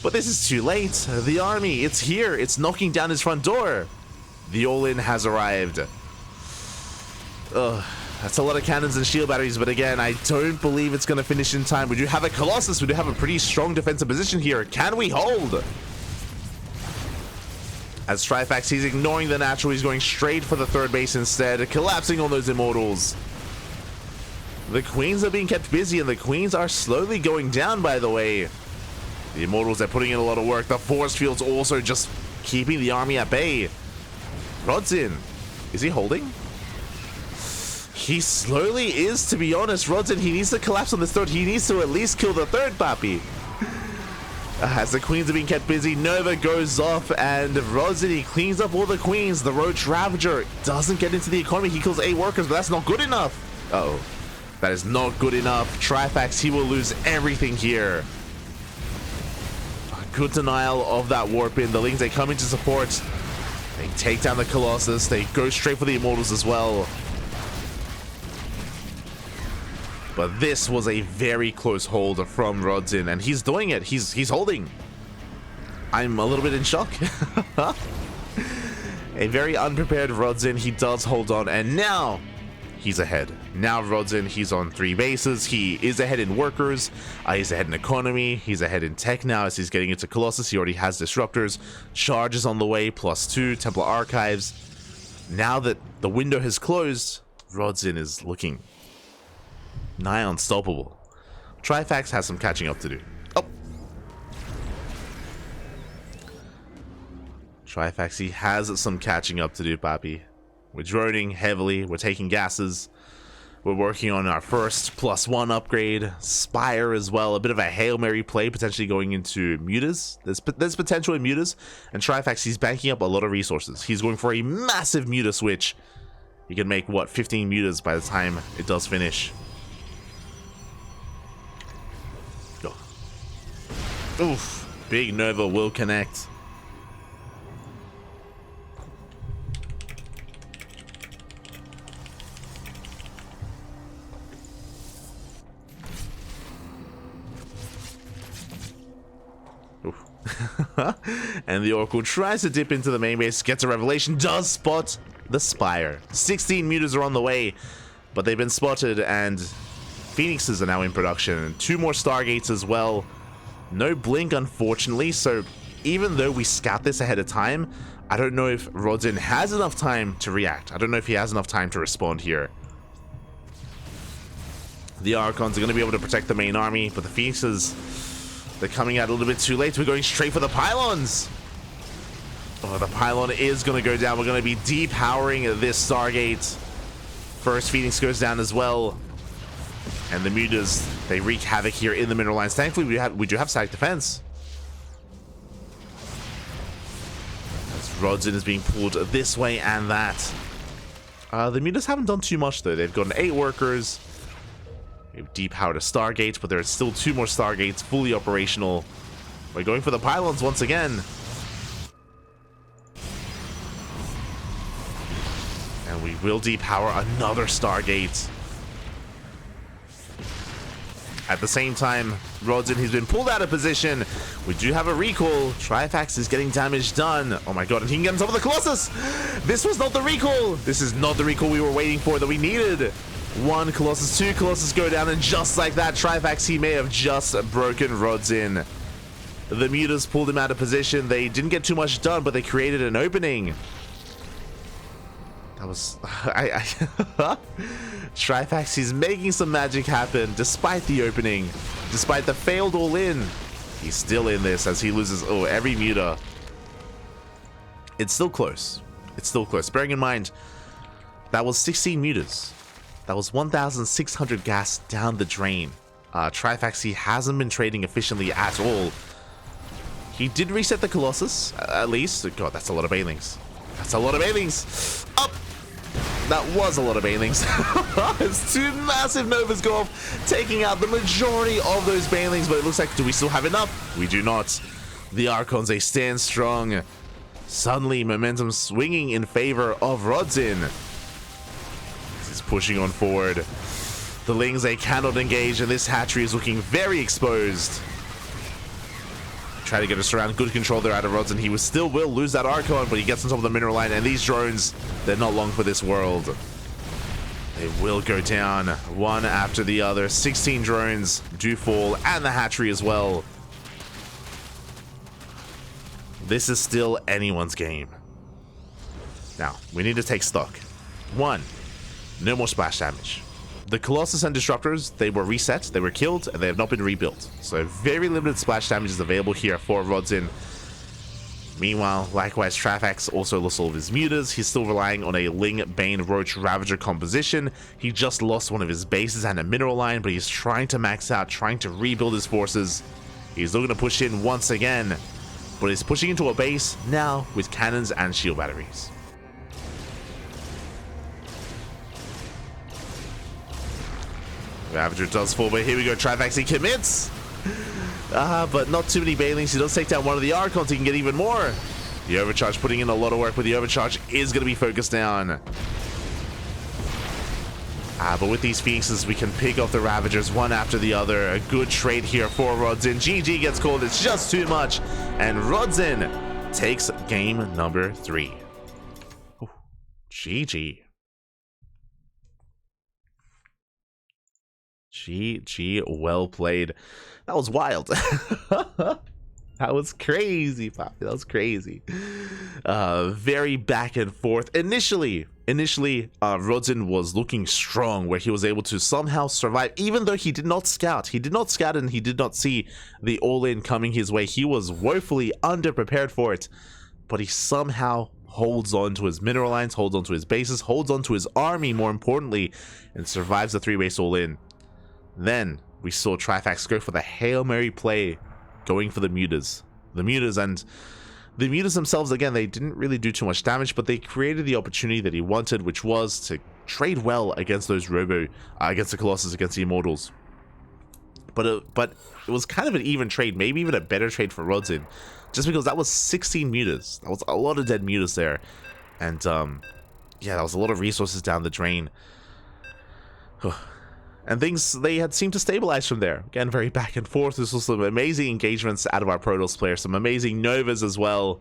Speaker 1: But this is too late. The army, it's here. It's knocking down his front door. The all-in has arrived. Ugh. That's a lot of cannons and shield batteries, but again, I don't believe it's going to finish in time. We do have a Colossus. We do have a pretty strong defensive position here. Can we hold? As Trifax, he's ignoring the natural. He's going straight for the third base instead, collapsing on those Immortals. The Queens are being kept busy, and the Queens are slowly going down, by the way. The Immortals are putting in a lot of work. The force field's also just keeping the army at bay. Rodzyn, is he holding? He slowly is, to be honest. Rodzyn, he needs to collapse on this third. He needs to at least kill the third, papi. As the Queens are being kept busy, Nova goes off, and Rodzyn, he cleans up all the Queens. The Roach Ravager doesn't get into the economy. He kills 8 workers, but that's not good enough. Uh-oh. That is not good enough. Trifax, he will lose everything here. A good denial of that warp in. The Lings, they come into support. They take down the Colossus. They go straight for the Immortals as well. But this was a very close hold from Rodzyn, and he's doing it. He's holding. I'm a little bit in shock. A very unprepared Rodzyn. He does hold on, and now he's ahead. Now Rodzyn, he's on 3 bases. He is ahead in workers. He's ahead in economy. He's ahead in tech now as he's getting into Colossus. He already has disruptors. Charge is on the way, +2. Templar Archives. Now that the window has closed, Rodzyn is looking nigh unstoppable. Trifax has some catching up to do. Oh! Trifax, he has some catching up to do, papi. We're droning heavily. We're taking gases. We're working on our first +1 upgrade. Spire as well. A bit of a Hail Mary play, potentially going into mutas. There's potential in mutas. And Trifax, he's banking up a lot of resources. He's going for a massive muta switch. He can make, what, 15 mutas by the time it does finish. Oof, big Nova will connect. Oof. And the Oracle tries to dip into the main base, gets a revelation, does spot the Spire. 16 mutas are on the way, but they've been spotted, and Phoenixes are now in production. 2 more Stargates as well. No blink, unfortunately, so even though we scout this ahead of time, I don't know if Rodzyn has enough time to react. I don't know if he has enough time to respond here. The Archons are going to be able to protect the main army, but the Phoenixes, they're coming out a little bit too late. We're going straight for the pylons. Oh, the pylon is going to go down. We're going to be depowering this Stargate. First Phoenix goes down as well. And the mutas, they wreak havoc here in the mineral lines. Thankfully, we do have static defense. As Rodzyn is being pulled this way and that. The mutas haven't done too much, though. They've gotten 8 workers. They've depowered a Stargate, but there are still 2 more Stargates fully operational. We're going for the pylons once again. And we will depower another Stargate. At the same time, Rodzyn, he's been pulled out of position. We do have a recall. Trifax is getting damage done. Oh my god, and he can get on top of the Colossus! This was not the recall! This is not the recall we were waiting for, that we needed. 1 Colossus, 2 Colossus go down, and just like that, Trifax, he may have just broken Rodzyn. The mutas pulled him out of position. They didn't get too much done, but they created an opening. That was... Trifax, he's making some magic happen despite the opening. Despite the failed all-in. He's still in this as he loses every muta. It's still close. It's still close. Bearing in mind, that was 16 mutas. That was 1,600 gas down the drain. Trifax, he hasn't been trading efficiently at all. He did reset the Colossus, at least. God, that's a lot of banelings. That's a lot of banelings. Up! That was a lot of banelings. It's 2 massive Novas go off, taking out the majority of those banelings, but it looks like, do we still have enough? We do not. The Archons, they stand strong. Suddenly, momentum swinging in favor of Rodzyn. He's pushing on forward. The Lings, they cannot engage, and this hatchery is looking very exposed. Try to get us around. Good control there out of Rodzyn. He still will lose that Archon, but he gets on top of the mineral line, and these drones, they're not long for this world. They will go down one after the other. 16 drones do fall, and the hatchery as well. This is still anyone's game. Now, we need to take stock. 1, no more splash damage. The Colossus and Disruptors, they were reset, they were killed, and they have not been rebuilt. So very limited splash damage is available here for Rodzyn. Meanwhile, likewise, Trifax also lost all of his mutas. He's still relying on a Ling, Bane, Roach, Ravager composition. He just lost one of his bases and a mineral line, but he's trying to max out, trying to rebuild his forces. He's looking to push in once again, but he's pushing into a base now with cannons and shield batteries. Ravager does fall, but here we go. Trifax, he commits. But not too many banelings. He does take down one of the Archons. He can get even more. The Overcharge putting in a lot of work, but the Overcharge is going to be focused down. But with these Phoenixes, we can pick off the Ravagers one after the other. A good trade here for Rodzyn. GG gets called. It's just too much. And Rodzyn takes game number 3. Ooh, GG. GG, well played. That was wild. That was crazy, Poppy. That was crazy. Very back and forth. Initially, Rodzyn was looking strong, where he was able to somehow survive, even though he did not scout. He did not scout and he did not see the all-in coming his way. He was woefully underprepared for it, but he somehow holds on to his mineral lines, holds on to his bases, holds on to his army, more importantly, and survives the 3-base all-in. Then we saw Trifax go for the Hail Mary play, going for the mutas. The mutas themselves, again, they didn't really do too much damage, but they created the opportunity that he wanted, which was to trade well against those against the Colossus, against the Immortals. But it was kind of an even trade, maybe even a better trade for Rodzyn, just because that was 16 mutas. That was a lot of dead mutas there, and yeah, that was a lot of resources down the drain. And things, they had seemed to stabilize from there. Again, very back and forth. This was some amazing engagements out of our Protoss players. Some amazing Novas as well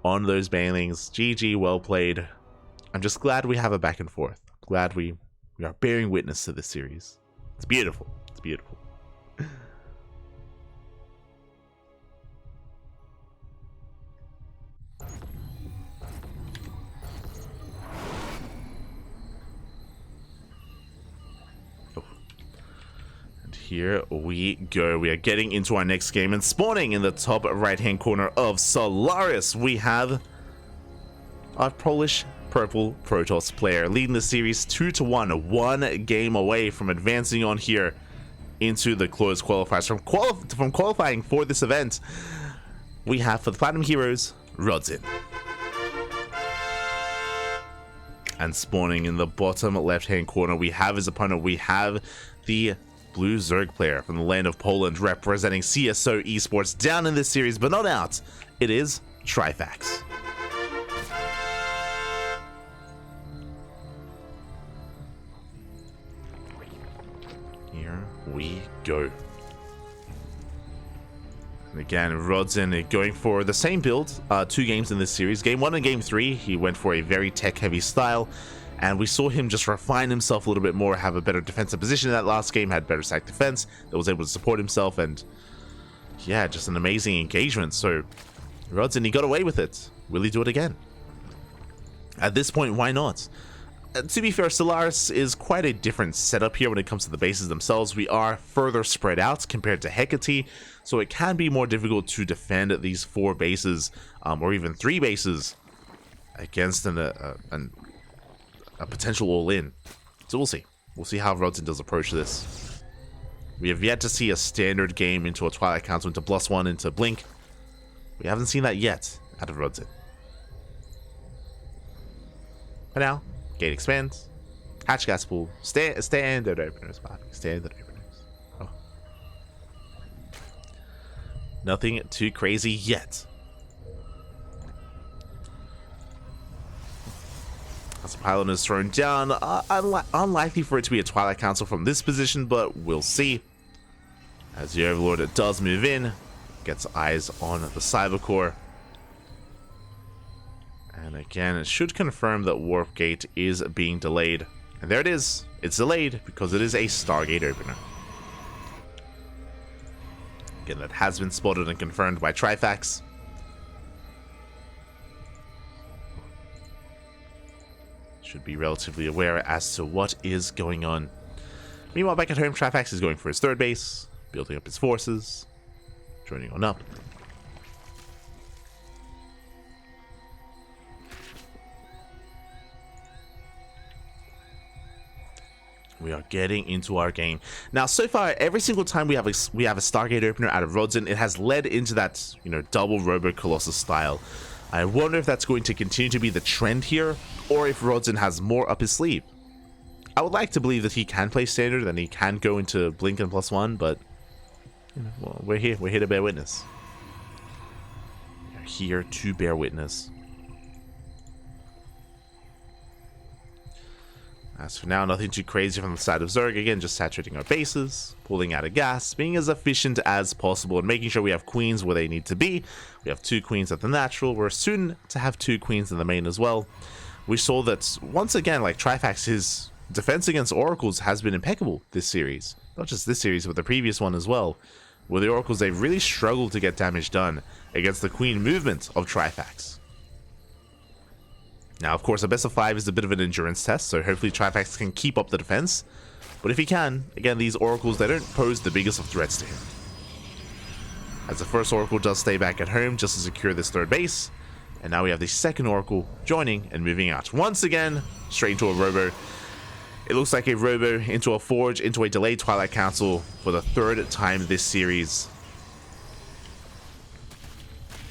Speaker 1: on those Banelings. GG, well played. I'm just glad we have a back and forth. Glad we are bearing witness to this series. It's beautiful. It's beautiful. Here we go. We are getting into our next game, and spawning in the top right-hand corner of Solaris, we have our Polish purple Protoss player leading the series 2-1, one game away from advancing on here into the closed qualifiers. From qualifying for this event, we have for the Platinum Heroes, Rodzyn. And spawning in the bottom left-hand corner, we have his opponent. We have the Blue Zerg player from the land of Poland, representing CSO Esports down in this series, but not out. It is Trifax. Here we go. And again, Rodzyn going for the same build, 2 games in this series. Game 1 and Game 3, he went for a very tech-heavy style, and we saw him just refine himself a little bit more, have a better defensive position in that last game, had better sack defense, that was able to support himself, and yeah, just an amazing engagement. So Rodzyn, he got away with it. Will he do it again? At this point, why not? To be fair, Solaris is quite a different setup here when it comes to the bases themselves. We are further spread out compared to Hecate, so it can be more difficult to defend these 4 bases, or even 3 bases, against a potential all-in. So we'll see. We'll see how Rodzyn does approach this. We have yet to see a standard game into a Twilight Council, into +1, into Blink. We haven't seen that yet out of Rodzyn. For now, gate expands, hatch gas pool, standard openers, Bobby. Standard openers. Oh. Nothing too crazy yet. As a pylon is thrown down, unlikely for it to be a Twilight Council from this position, but we'll see. As the Overlord does move in, gets eyes on the Cyber Core. And again, it should confirm that Warp Gate is being delayed. And there it is. It's delayed because it is a Stargate opener. Again, that has been spotted and confirmed by Trifax. Should be relatively aware as to what is going on. Meanwhile, back at home, Trifax is going for his 3rd base, building up his forces, joining on up. We are getting into our game. Now, so far, every single time we have a Stargate opener out of Rodzyn, it has led into that, double Robo Colossus style. I wonder if that's going to continue to be the trend here, or if Rodzyn has more up his sleeve. I would like to believe that he can play standard and he can go into Blink and +1, but well, we're here to bear witness. We're here to bear witness. As for now, nothing too crazy from the side of Zerg. Again, just saturating our bases, pulling out of gas, being as efficient as possible, and making sure we have queens where they need to be. We have 2 queens at the natural. We're soon to have 2 queens in the main as well. We saw that, once again, like Trifax, his defense against Oracles has been impeccable this series. Not just this series, but the previous one as well. With the Oracles, they really struggled to get damage done against the queen movement of Trifax. Now, of course, a best of 5 is a bit of an endurance test, so hopefully Trifax can keep up the defense. But if he can, again, these Oracles, they don't pose the biggest of threats to him. As the first Oracle does stay back at home just to secure this 3rd base. And now we have the second Oracle joining and moving out. Once again, straight into a Robo. It looks like a Robo into a Forge, into a delayed Twilight Council for the 3rd time this series.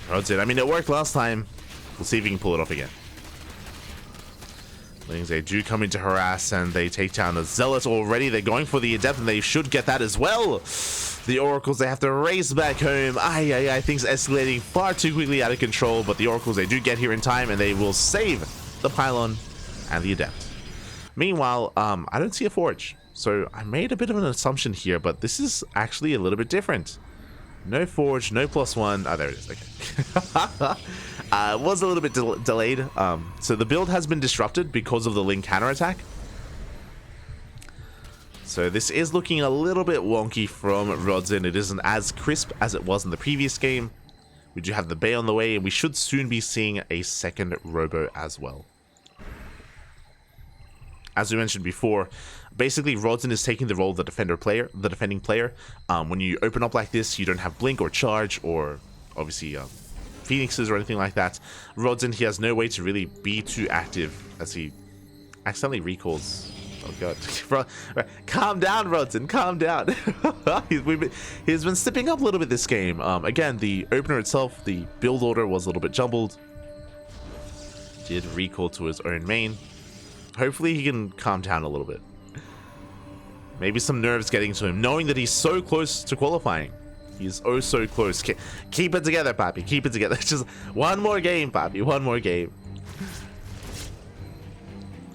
Speaker 1: That's it. I mean, it worked last time. We'll see if we can pull it off again. They do come in to harass, and they take down the Zealot already. They're going for the Adept, and they should get that as well. The Oracles, they have to race back home. Things escalating far too quickly out of control, but the Oracles, they do get here in time, and they will save the Pylon and the Adept. Meanwhile, I don't see a Forge, so I made a bit of an assumption here, but this is actually a little bit different. No Forge, no +1. Oh, there it is. Okay. Was a little bit delayed. So the build has been disrupted because of the Ling counterattack. So this is looking a little bit wonky from Rodzyn. It isn't as crisp as it was in the previous game. We do have the Bay on the way, and we should soon be seeing a second Robo as well. As we mentioned before, basically Rodzyn is taking the role of the defending player. When you open up like this, you don't have Blink or Charge or obviously Phoenixes or anything like that. Rodzyn, he has no way to really be too active as he accidentally recalls. Oh god. Calm down, Rodzyn, calm down. He's been stepping up a little bit this game. Again, the opener itself, the build order was a little bit jumbled. Did recall to his own main. Hopefully he can calm down a little bit. Maybe some nerves getting to him, knowing that he's so close to qualifying. He's oh so close. Keep it together, Papi. Keep it together. Just one more game, Papi. One more game.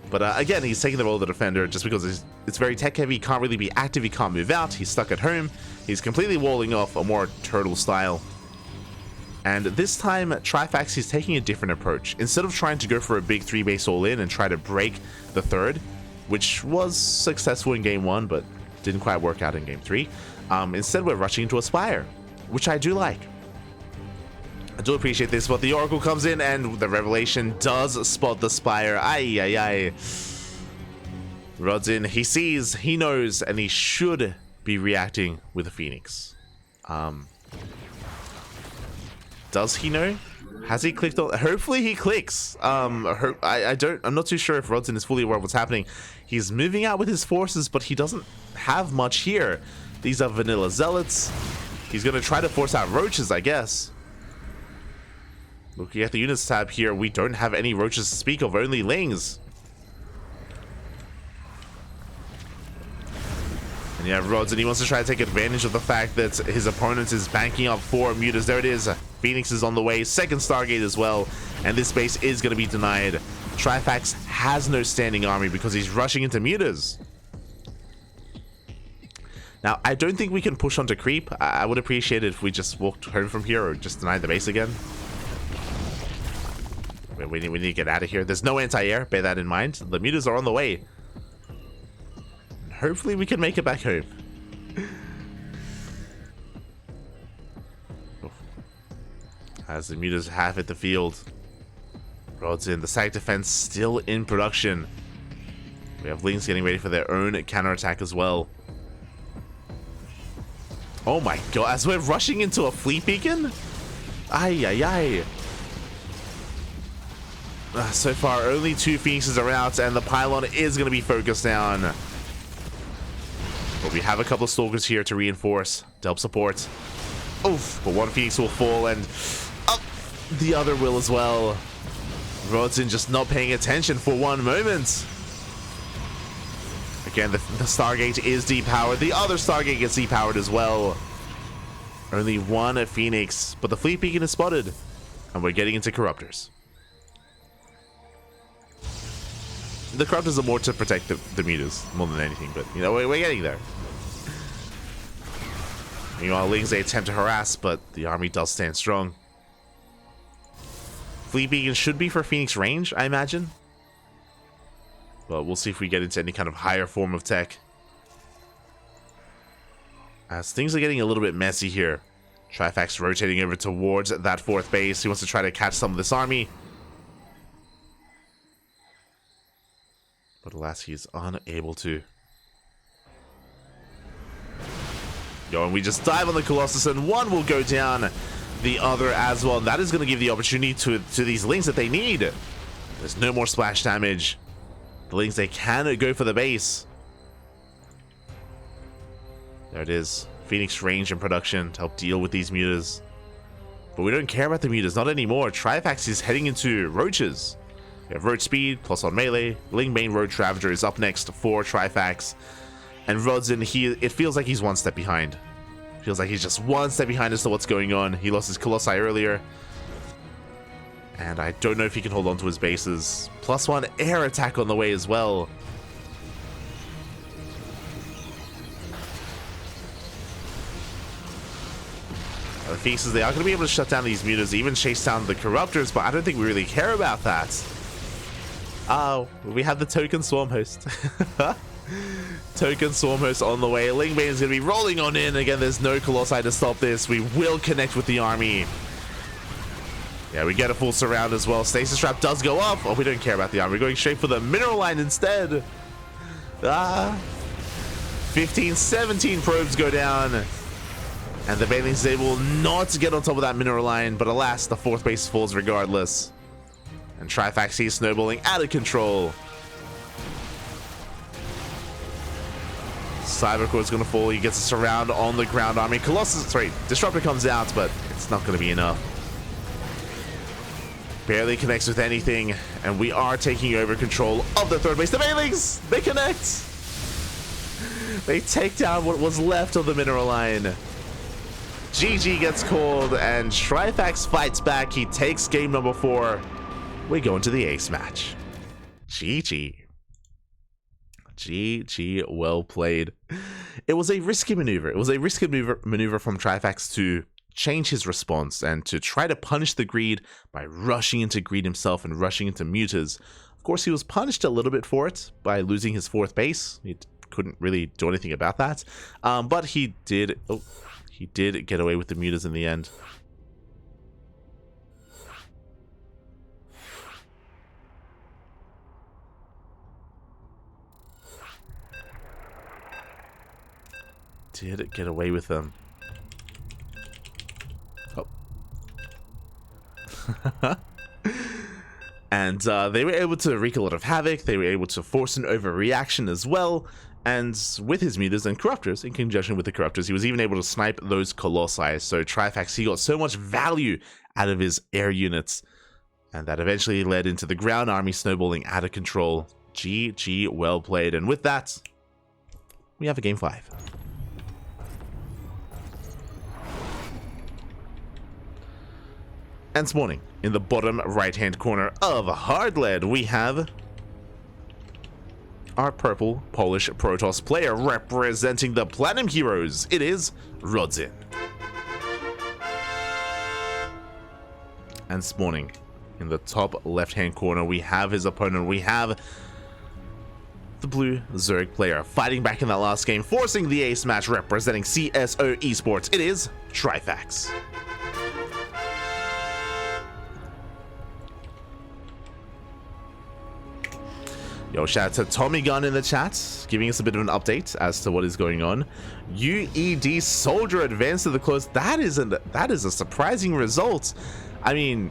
Speaker 1: But again, he's taking the role of the defender just because it's very tech heavy. He can't really be active. He can't move out. He's stuck at home. He's completely walling off, a more turtle style. And this time, Trifax, he's taking a different approach. Instead of trying to go for a big 3-base all-in and try to break the 3rd, which was successful in game 1, but didn't quite work out in game 3. Instead, we're rushing into a Spire, which I do like. I do appreciate this, but the Oracle comes in, and the Revelation does spot the Spire. Rodzyn, he sees, he knows, and he should be reacting with a Phoenix. Does he know? Has he clicked on? Hopefully he clicks. I'm not too sure if Rodzyn is fully aware of what's happening. He's moving out with his forces, but he doesn't have much here. These are vanilla Zealots. He's going to try to force out Roaches, I guess. Looking at the units tab here, we don't have any Roaches to speak of, only Lings. And yeah, Rodzyn, he wants to try to take advantage of the fact that his opponent is banking up 4 mutas. There it is. Phoenix is on the way. Second Stargate as well. And this base is going to be denied. Trifax has no standing army because he's rushing into mutas. Now, I don't think we can push onto creep. I would appreciate it if we just walked home from here or just denied the base again. We need to get out of here. There's no anti-air. Bear that in mind. The mutas are on the way. Hopefully we can make it back home. As the mutas have hit the field. Rodzyn, the side defense still in production. We have Lings getting ready for their own counterattack as well. Oh my god, as we're rushing into a fleet beacon? So far, only 2 Phoenixes are out, and the Pylon is going to be focused down. But we have a couple of Stalkers here to reinforce, to help support. Oof, but 1 Phoenix will fall, and the other will as well. Rodzyn just not paying attention for one moment. Again, the Stargate is depowered. The other Stargate gets depowered as well. Only 1 Phoenix, but the fleet beacon is spotted, and we're getting into Corruptors. The corruptors are more to protect the mutas more than anything, but you know, we're getting there. Meanwhile, Lings, they attempt to harass, but the army does stand strong. Fleet Beacon should be for Phoenix range, I imagine. But we'll see if we get into any kind of higher form of tech. As things are getting a little bit messy here. Trifax rotating over towards that 4th base. He wants to try to catch some of this army. But alas, he's unable to. Yo, and we just dive on the Colossus, and one will go down, the other as well. And that is going to give the opportunity to these Lings that they need. There's no more splash damage. The Lings, they can go for the base. There it is. Phoenix range and production to help deal with these mutas. But we don't care about the mutas, not anymore. Trifax is heading into roaches. We have roach speed, plus on melee. Ling main roach ravager is up next for Trifax. And Rodzyn, it feels like he's one step behind. Feels like he's just one step behind as to what's going on. He lost his Colossi earlier. And I don't know if he can hold on to his bases. +1 air attack on the way as well. The Phoenixes, they are going to be able to shut down these mutas, even chase down the corruptors, but I don't think we really care about that. Oh, we have the token swarm host. Token swarm host on the way. Lingbane is going to be rolling on in. Again, there's no Colossi to stop this. We will connect with the army. Yeah, we get a full surround as well. Stasis trap does go up. Oh, we don't care about the army. We're going straight for the mineral line instead. 15, 17 probes go down. And the Banelings, they will not get on top of that mineral line, but alas, the 4th base falls regardless. And Trifax, he's snowballing out of control. Cybercore is going to fall. He gets a surround on the ground army. Disruptor comes out, but it's not going to be enough. Barely connects with anything, and we are taking over control of the 3rd base. The Banelings, they connect. They take down what was left of the mineral line. GG gets called, and Trifax fights back. He takes game number 4. We go into the ace match. GG. GG, well played. It was a risky maneuver. It was a risky maneuver from Trifax to change his response and to try to punish the greed by rushing into greed himself and rushing into mutas. Of course, he was punished a little bit for it by losing his 4th base. He couldn't really do anything about that. But he did... Oh, he did get away with the mutas in the end. Did get away with them. Oh. And they were able to wreak a lot of havoc. They were able to force an overreaction as well. And with his mutas and corruptors, in conjunction with the corruptors, he was even able to snipe those Colossi. So Trifax, he got so much value out of his air units. And that eventually led into the ground army snowballing out of control. GG, well played. And with that, we have a game 5. And this morning, in the bottom right-hand corner of Hard Lead, we have our purple Polish Protoss player representing the Platinum Heroes. It is Rodzyn. And this morning, in the top left-hand corner, we have his opponent. We have the blue Zerg player fighting back in that last game, forcing the ace match, representing CSO Esports. It is Trifax. Yo, shout out to Tommy Gunn in the chat, giving us a bit of an update as to what is going on. UED Soldier advanced to the close. That is a surprising result. I mean,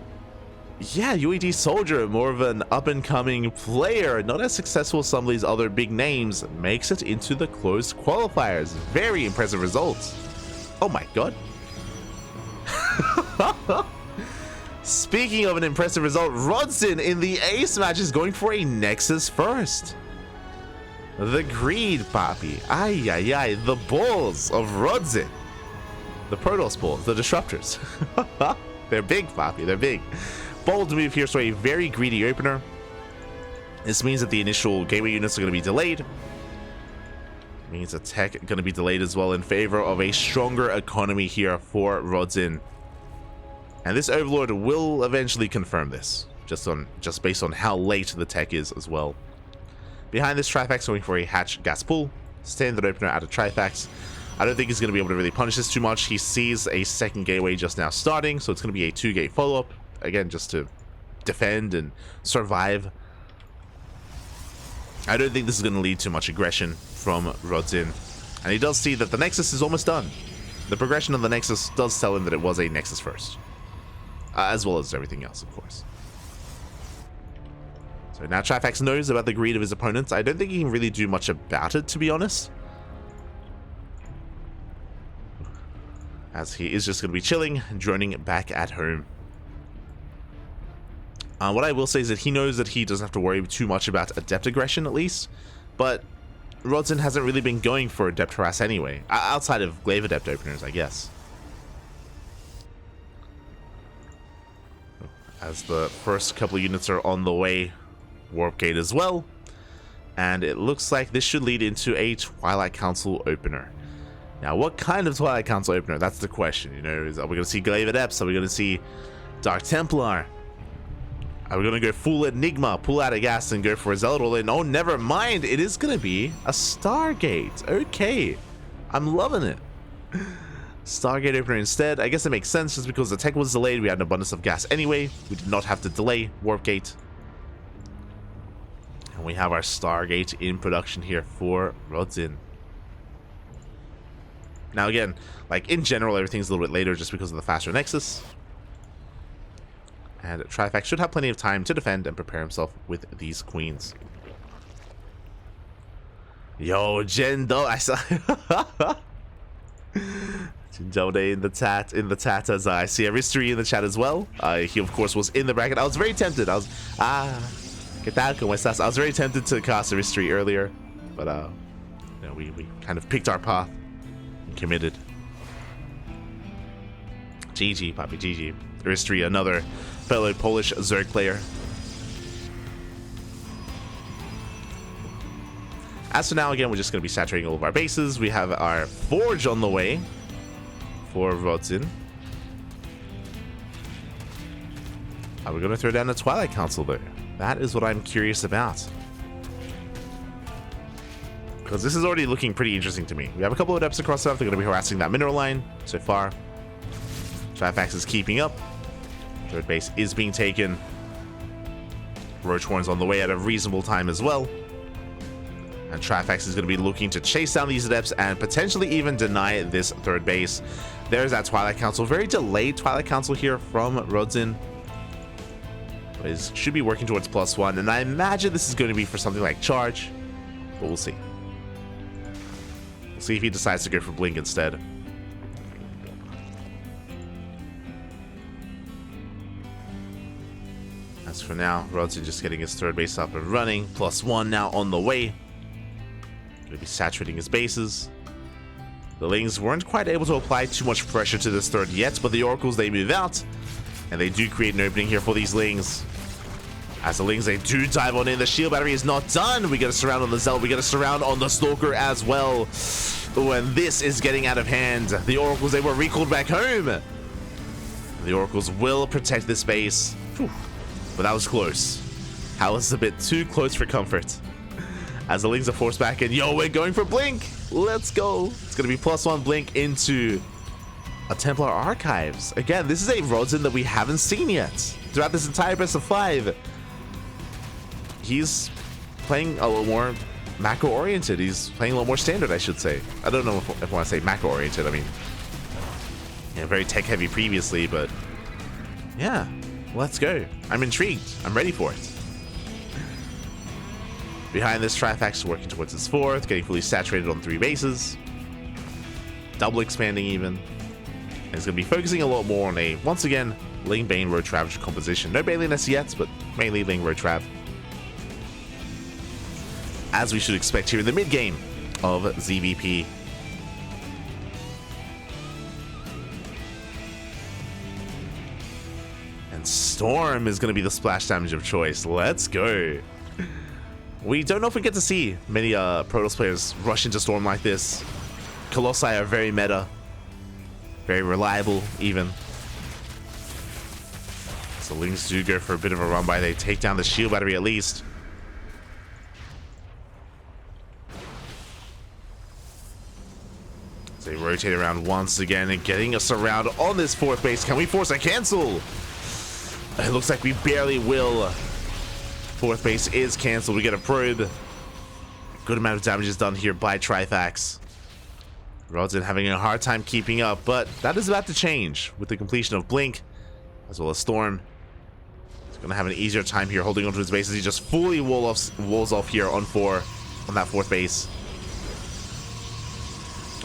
Speaker 1: yeah, UED Soldier, more of an up-and-coming player, not as successful as some of these other big names, makes it into the closed qualifiers. Very impressive results. Oh my god. Speaking of an impressive result, Rodzyn in the ace match is going for a Nexus first. The greed, papi. Ay, ay, ay. The balls of Rodzyn. The Protoss balls, the disruptors. They're big, papi. They're big. Bold move here, so a very greedy opener. This means that the initial gateway units are going to be delayed. Means the tech going to be delayed as well in favor of a stronger economy here for Rodzyn. And this Overlord will eventually confirm this, just based on how late the tech is as well. Behind this, Trifax going for a hatch gas pull. Standard opener out of Trifax. I don't think he's going to be able to really punish this too much. He sees a second gateway just now starting, so it's going to be a 2-gate follow-up. Again, just to defend and survive. I don't think this is going to lead to much aggression from Rodzyn. And he does see that the Nexus is almost done. The progression of the Nexus does tell him that it was a Nexus first. As well as everything else, of course. So now Trifax knows about the greed of his opponents. I don't think he can really do much about it, to be honest. As he is just going to be chilling, droning back at home. What I will say is that he knows that he doesn't have to worry too much about adept aggression, at least. But Rodzyn hasn't really been going for adept harass anyway. Outside of glaive adept openers, I guess. As the first couple of units are on the way, warp gate as well. And it looks like this should lead into a Twilight Council opener. Now, what kind of Twilight Council opener? That's the question, you know. Are we going to see glaive adepts? Are we going to see Dark Templar? Are we going to go full Enigma, pull out a gas and go for a Zealot? Oh, never mind. It is going to be a Stargate. Okay. I'm loving it. Stargate opener instead. I guess it makes sense just because the tech was delayed. We had an abundance of gas anyway. We did not have to delay warp gate. And we have our Stargate in production here for Rodzyn. Now again, like in general, everything's a little bit later just because of the faster Nexus. And Trifax should have plenty of time to defend and prepare himself with these queens. Yo, Jendo, I saw Jendo in the chat as I see every stream in the chat as well. He of course was in the bracket. I was very tempted. I was ¿qué tal? ¿Cómo estás? I was very tempted to cast a Ristri earlier, but you know, we kind of picked our path and committed. GG, Papi, GG. Ristri, another fellow Polish Zerg player. As for now, again, we're just going to be saturating all of our bases. We have our Forge on the way for Rodzyn. Are we going to throw down the Twilight Council, though? That is what I'm curious about. Because this is already looking pretty interesting to me. We have a couple of adepts across the map. They're going to be harassing that mineral line so far. Trifax is keeping up. Third base is being taken. Roach Horn's on the way at a reasonable time as well. And Trifax is going to be looking to chase down these adepts and potentially even deny this third base. There's that Twilight Council. Very delayed Twilight Council here from Rodzyn. It should be working towards +1. And I imagine this is going to be for something like charge. But we'll see. We'll see if he decides to go for Blink instead. As for now, Rodzyn just getting his third base up and running. +1 now on the way. Going to be saturating his bases. The Lings weren't quite able to apply too much pressure to this third yet, but the Oracles, they move out. And they do create an opening here for these Lings. As the Lings, they do dive on in. The shield battery is not done. We got a surround on the Zealot. We got a surround on the Stalker as well. Oh, and this is getting out of hand. The Oracles, they were recalled back home. The Oracles will protect this base. Whew. But that was close. That was a bit too close for comfort. As the Lings are forced back in. Yo, we're going for Blink. Let's go. It's going to be +1 Blink into a Templar Archives. Again, this is a Rodzyn that we haven't seen yet. Throughout this entire best of 5. He's playing a little more macro-oriented. He's playing a little more standard, I should say. I don't know if I want to say macro-oriented. I mean, yeah, very tech-heavy previously, but yeah, let's go. I'm intrigued. I'm ready for it. Behind this, Trifax working towards his fourth, getting fully saturated on 3 bases. Double expanding even. And he's going to be focusing a lot more on a, once again, Ling Bane Road Trav composition. No Baliness yet, but mainly Ling Road Trav. As we should expect here in the mid-game of ZVP. And Storm is going to be the splash damage of choice. Let's go. We don't often get to see many Protoss players rush into Storm like this. Colossi are very meta. Very reliable, even. So Lings do go for a bit of a run by. They take down the shield battery at least. They rotate around once again and getting us around on this fourth base. Can we force a cancel? It looks like we barely will. Fourth base is canceled. We get a probe. Good amount of damage is done here by Trifax. Rodzyn having a hard time keeping up, but that is about to change with the completion of Blink, as well as Storm. He's going to have an easier time here holding onto his base as he just fully walls off here on that fourth base.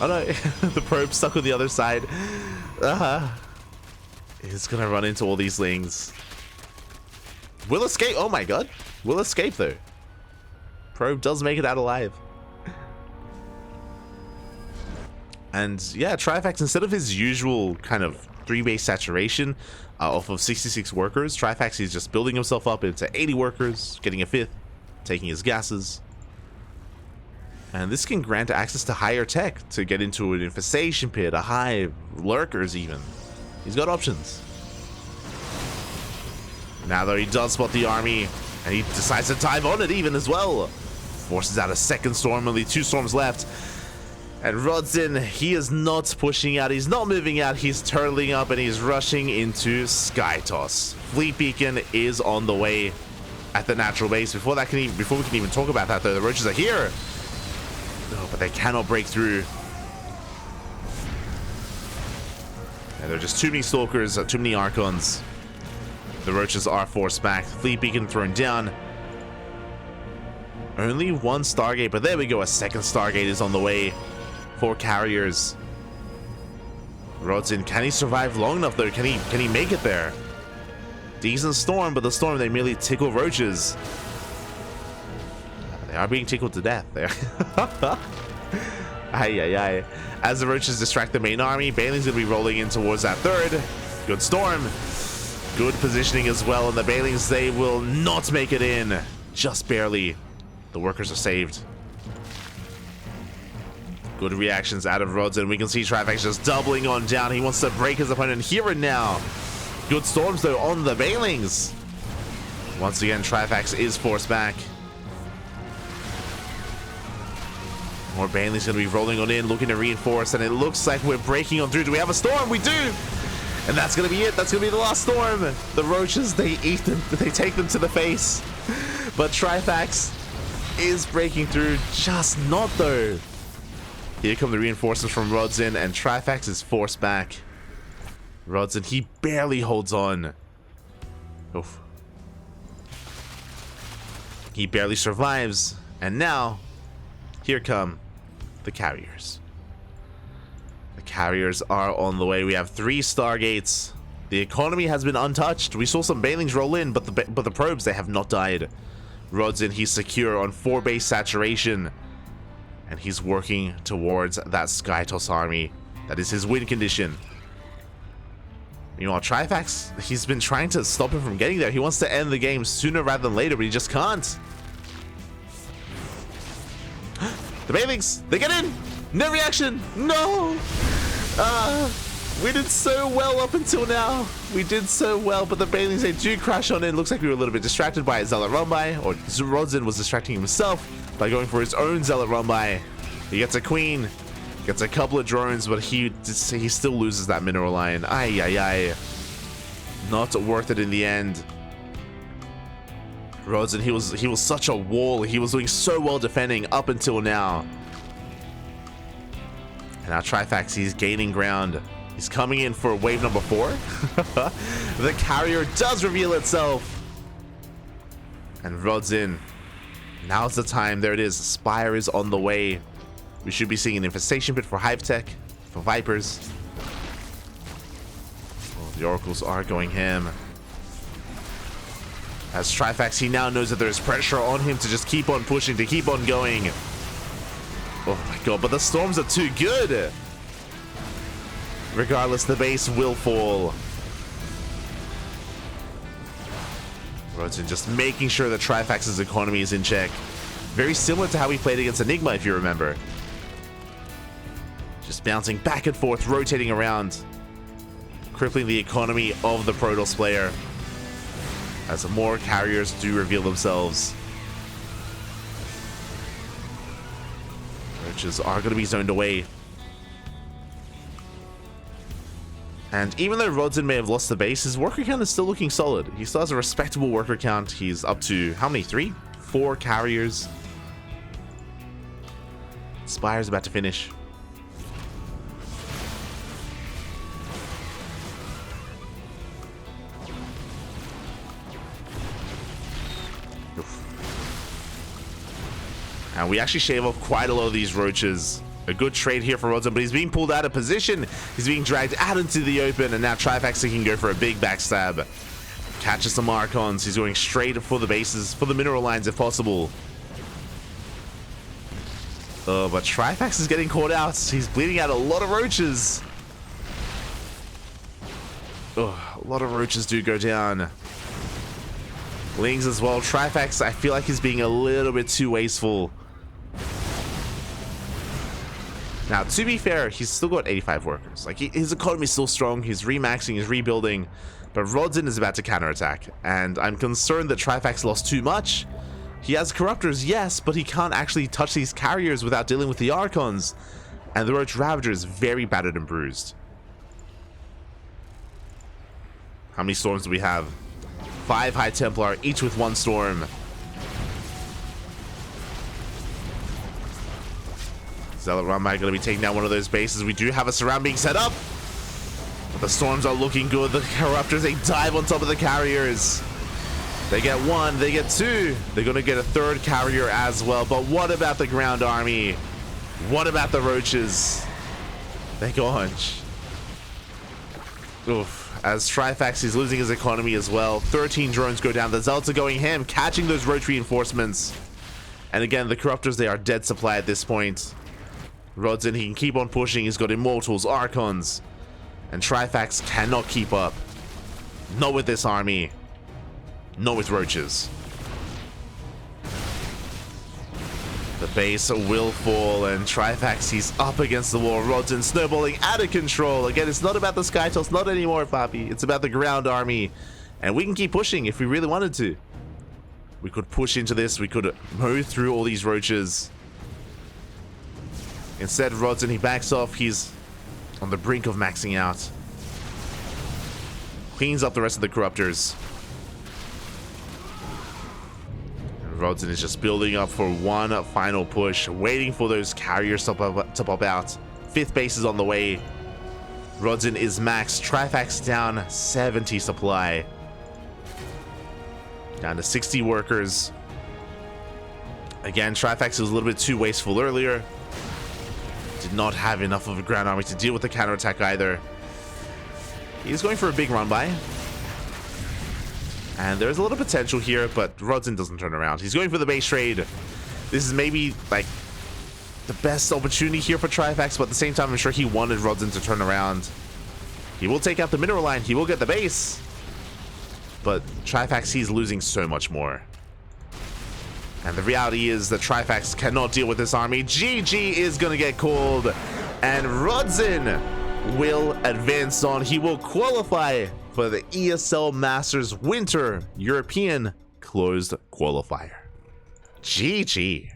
Speaker 1: Oh no, the probe stuck on the other side. He's going to run into all these Lings. Will escape. Oh my god. Will escape though. Probe does make it out alive. And yeah, Trifax, instead of his usual kind of 3-base saturation off of 66 workers, Trifax is just building himself up into 80 workers, getting a 5th, taking his gases. And this can grant access to higher tech to get into an infestation pit, a hive, lurkers even. He's got options. Now though, he does spot the army, and he decides to dive on it even as well. Forces out a second storm, only 2 storms left. And Rodzyn, he is not pushing out, he's not moving out, he's turtling up and he's rushing into Sky Toss. Fleet Beacon is on the way at the natural base. Before we can even talk about that though, the roaches are here. No, but they cannot break through. And there are just too many Stalkers, too many Archons. The roaches are forced back. Fleet Beacon thrown down. Only 1 Stargate, but there we go, a second Stargate is on the way. 4 carriers. Rodzyn, can he survive long enough though? Can he make it there? Decent storm, but the storm, they merely tickle roaches. They are being tickled to death there. Ay. As the roaches distract the main army, Bailing's gonna be rolling in towards that 3rd. Good storm. Good positioning as well, and the Bailings, they will not make it in. Just barely. The workers are saved. Good reactions out of Rodzyn. We can see Trifax just doubling on down. He wants to break his opponent here and now. Good storms though on the Bailings. Once again, Trifax is forced back. More Bailings going to be rolling on in, looking to reinforce, and it looks like we're breaking on through. Do we have a storm? We do! And that's going to be it. That's going to be the last storm. The roaches, they eat them. They take them to the face. But Trifax is breaking through. Just not though. Here come the reinforcements from Rodzyn, and Trifax is forced back. Rodzyn, he barely holds on. Oof. He barely survives. And now, here come the carriers. The carriers are on the way. We have 3 Stargates. The economy has been untouched. We saw some Bailings roll in, but the probes, they have not died. Rodzyn, he's secure on 4-base saturation. And he's working towards that Sky Toss army. That is his win condition. Meanwhile, Trifax, he's been trying to stop him from getting there. He wants to end the game sooner rather than later, but he just can't. The Bailings, they get in! No reaction! No! We did so well up until now. We did so well, but the Bailings, they do crash on in. Looks like we were a little bit distracted by a Zealot run-by, or Rodzyn was distracting himself by going for his own Zealot run-by. He gets a Queen, gets a couple of drones, but he still loses that mineral line. Ay. Not worth it in the end. Rodzyn, he was such a wall. He was doing so well defending up until now. And now Trifax, he's gaining ground. He's coming in for wave number 4. The carrier does reveal itself. And Rodzyn, now's the time. There it is. Spire is on the way. We should be seeing an infestation pit for Hive Tech, for Vipers. Oh, the Oracles are going ham. As Trifax, he now knows that there's pressure on him to just keep on pushing, to keep on going. Oh my god, but the storms are too good. Regardless, the base will fall. Rodzyn just making sure that Trifax's economy is in check. Very similar to how we played against Enigma, if you remember. Just bouncing back and forth, rotating around, crippling the economy of the Protoss player as more carriers do reveal themselves. Roaches are going to be zoned away. And even though Rodzyn may have lost the base, his worker count is still looking solid. He still has a respectable worker count. He's up to, how many? 3? 4 carriers. Spire's about to finish. And we actually shave off quite a lot of these roaches. A good trade here for Rodzyn, but he's being pulled out of position. He's being dragged out into the open, and now Trifax can go for a big backstab. Catches some Archons. He's going straight for the bases, for the mineral lines if possible. Oh, but Trifax is getting caught out. He's bleeding out a lot of roaches. Oh, a lot of roaches do go down. Lings as well. Trifax, I feel like he's being a little bit too wasteful. Now, to be fair, he's still got 85 workers. Like, his economy is still strong. He's remaxing, he's rebuilding. But Rodzyn is about to counterattack. And I'm concerned that Trifax lost too much. He has Corruptors, yes, but he can't actually touch these carriers without dealing with the Archons. And the Roach Ravager is very battered and bruised. How many storms do we have? 5 High Templar, each with 1 storm. Zealot Ramai going to be taking down one of those bases. We do have a surround being set up. But the storms are looking good. The Corruptors, they dive on top of the carriers. They get 1, they get 2. They're going to get a 3rd carrier as well. But what about the ground army? What about the roaches? They're gone. Oof. As Trifax is losing his economy as well. 13 drones go down. The Zealots are going ham, catching those roach reinforcements. And again, the Corruptors, they are dead supply at this point. Rodzyn, he can keep on pushing. He's got Immortals, Archons. And Trifax cannot keep up. Not with this army. Not with roaches. The base will fall, and Trifax, he's up against the wall. Rodzyn snowballing out of control. Again, it's not about the Sky Toss, not anymore, Papi. It's about the ground army. And we can keep pushing if we really wanted to. We could push into this. We could mow through all these roaches. Instead, Rodzyn, he backs off. He's on the brink of maxing out. Cleans up the rest of the Corruptors. Rodzyn is just building up for one final push, waiting for those carriers to pop out. 5th base is on the way. Rodzyn is maxed. Trifax down 70 supply. Down to 60 workers. Again, Trifax was a little bit too wasteful earlier. Did not have enough of a ground army to deal with the counterattack either. He's going for a big run by. And there's a little potential here, but Rodzyn doesn't turn around. He's going for the base trade. This is maybe like the best opportunity here for Trifax, but at the same time, I'm sure he wanted Rodzyn to turn around. He will take out the mineral line. He will get the base. But Trifax, he's losing so much more. And the reality is that Trifax cannot deal with this army. GG is going to get called. And Rodzyn will advance on. He will qualify for the ESL Masters Winter European Closed Qualifier. GG.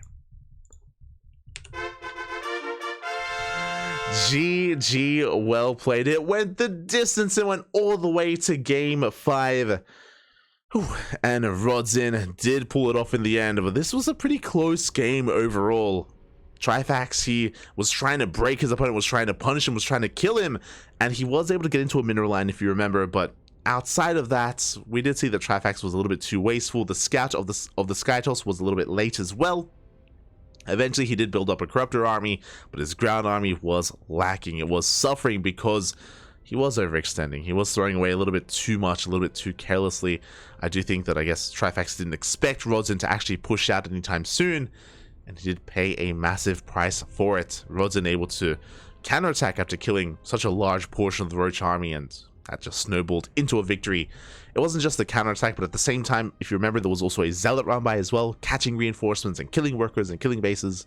Speaker 1: GG, well played. It went the distance. It went all the way to game 5. Whew. And Rodzyn did pull it off in the end, but this was a pretty close game overall. Trifax, he was trying to break his opponent, was trying to punish him, was trying to kill him, and he was able to get into a mineral line, if you remember. But outside of that, we did see that Trifax was a little bit too wasteful. The scout of the Sky Toss was a little bit late as well. Eventually, he did build up a Corruptor army, but his ground army was lacking. It was suffering because he was overextending. He was throwing away a little bit too much, a little bit too carelessly. I do think that, I guess, Trifax didn't expect Rodzyn to actually push out anytime soon, and he did pay a massive price for it. Rodzyn able to counterattack after killing such a large portion of the Roach army, and that just snowballed into a victory. It wasn't just the counterattack, but at the same time, if you remember, there was also a Zealot run by as well, catching reinforcements and killing workers and killing bases.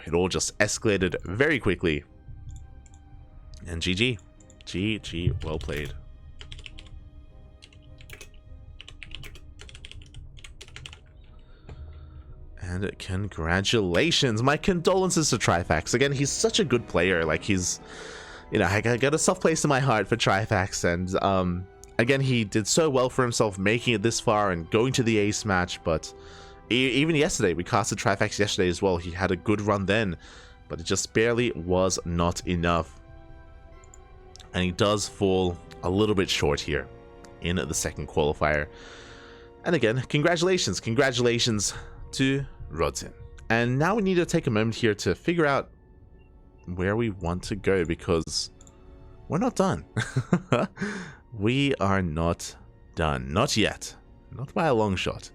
Speaker 1: It all just escalated very quickly. And GG. GG, well played. And congratulations, my condolences to Trifax. Again, he's such a good player. Like, he's, you know, I got a soft place in my heart for Trifax. And again, he did so well for himself, making it this far and going to the ace match. But even yesterday, we casted Trifax yesterday as well. He had a good run then, but it just barely was not enough. And he does fall a little bit short here in the second qualifier. And again, congratulations to Rodzyn. And now we need to take a moment here to figure out where we want to go, because we're not done. We are not done. Not yet. Not by a long shot.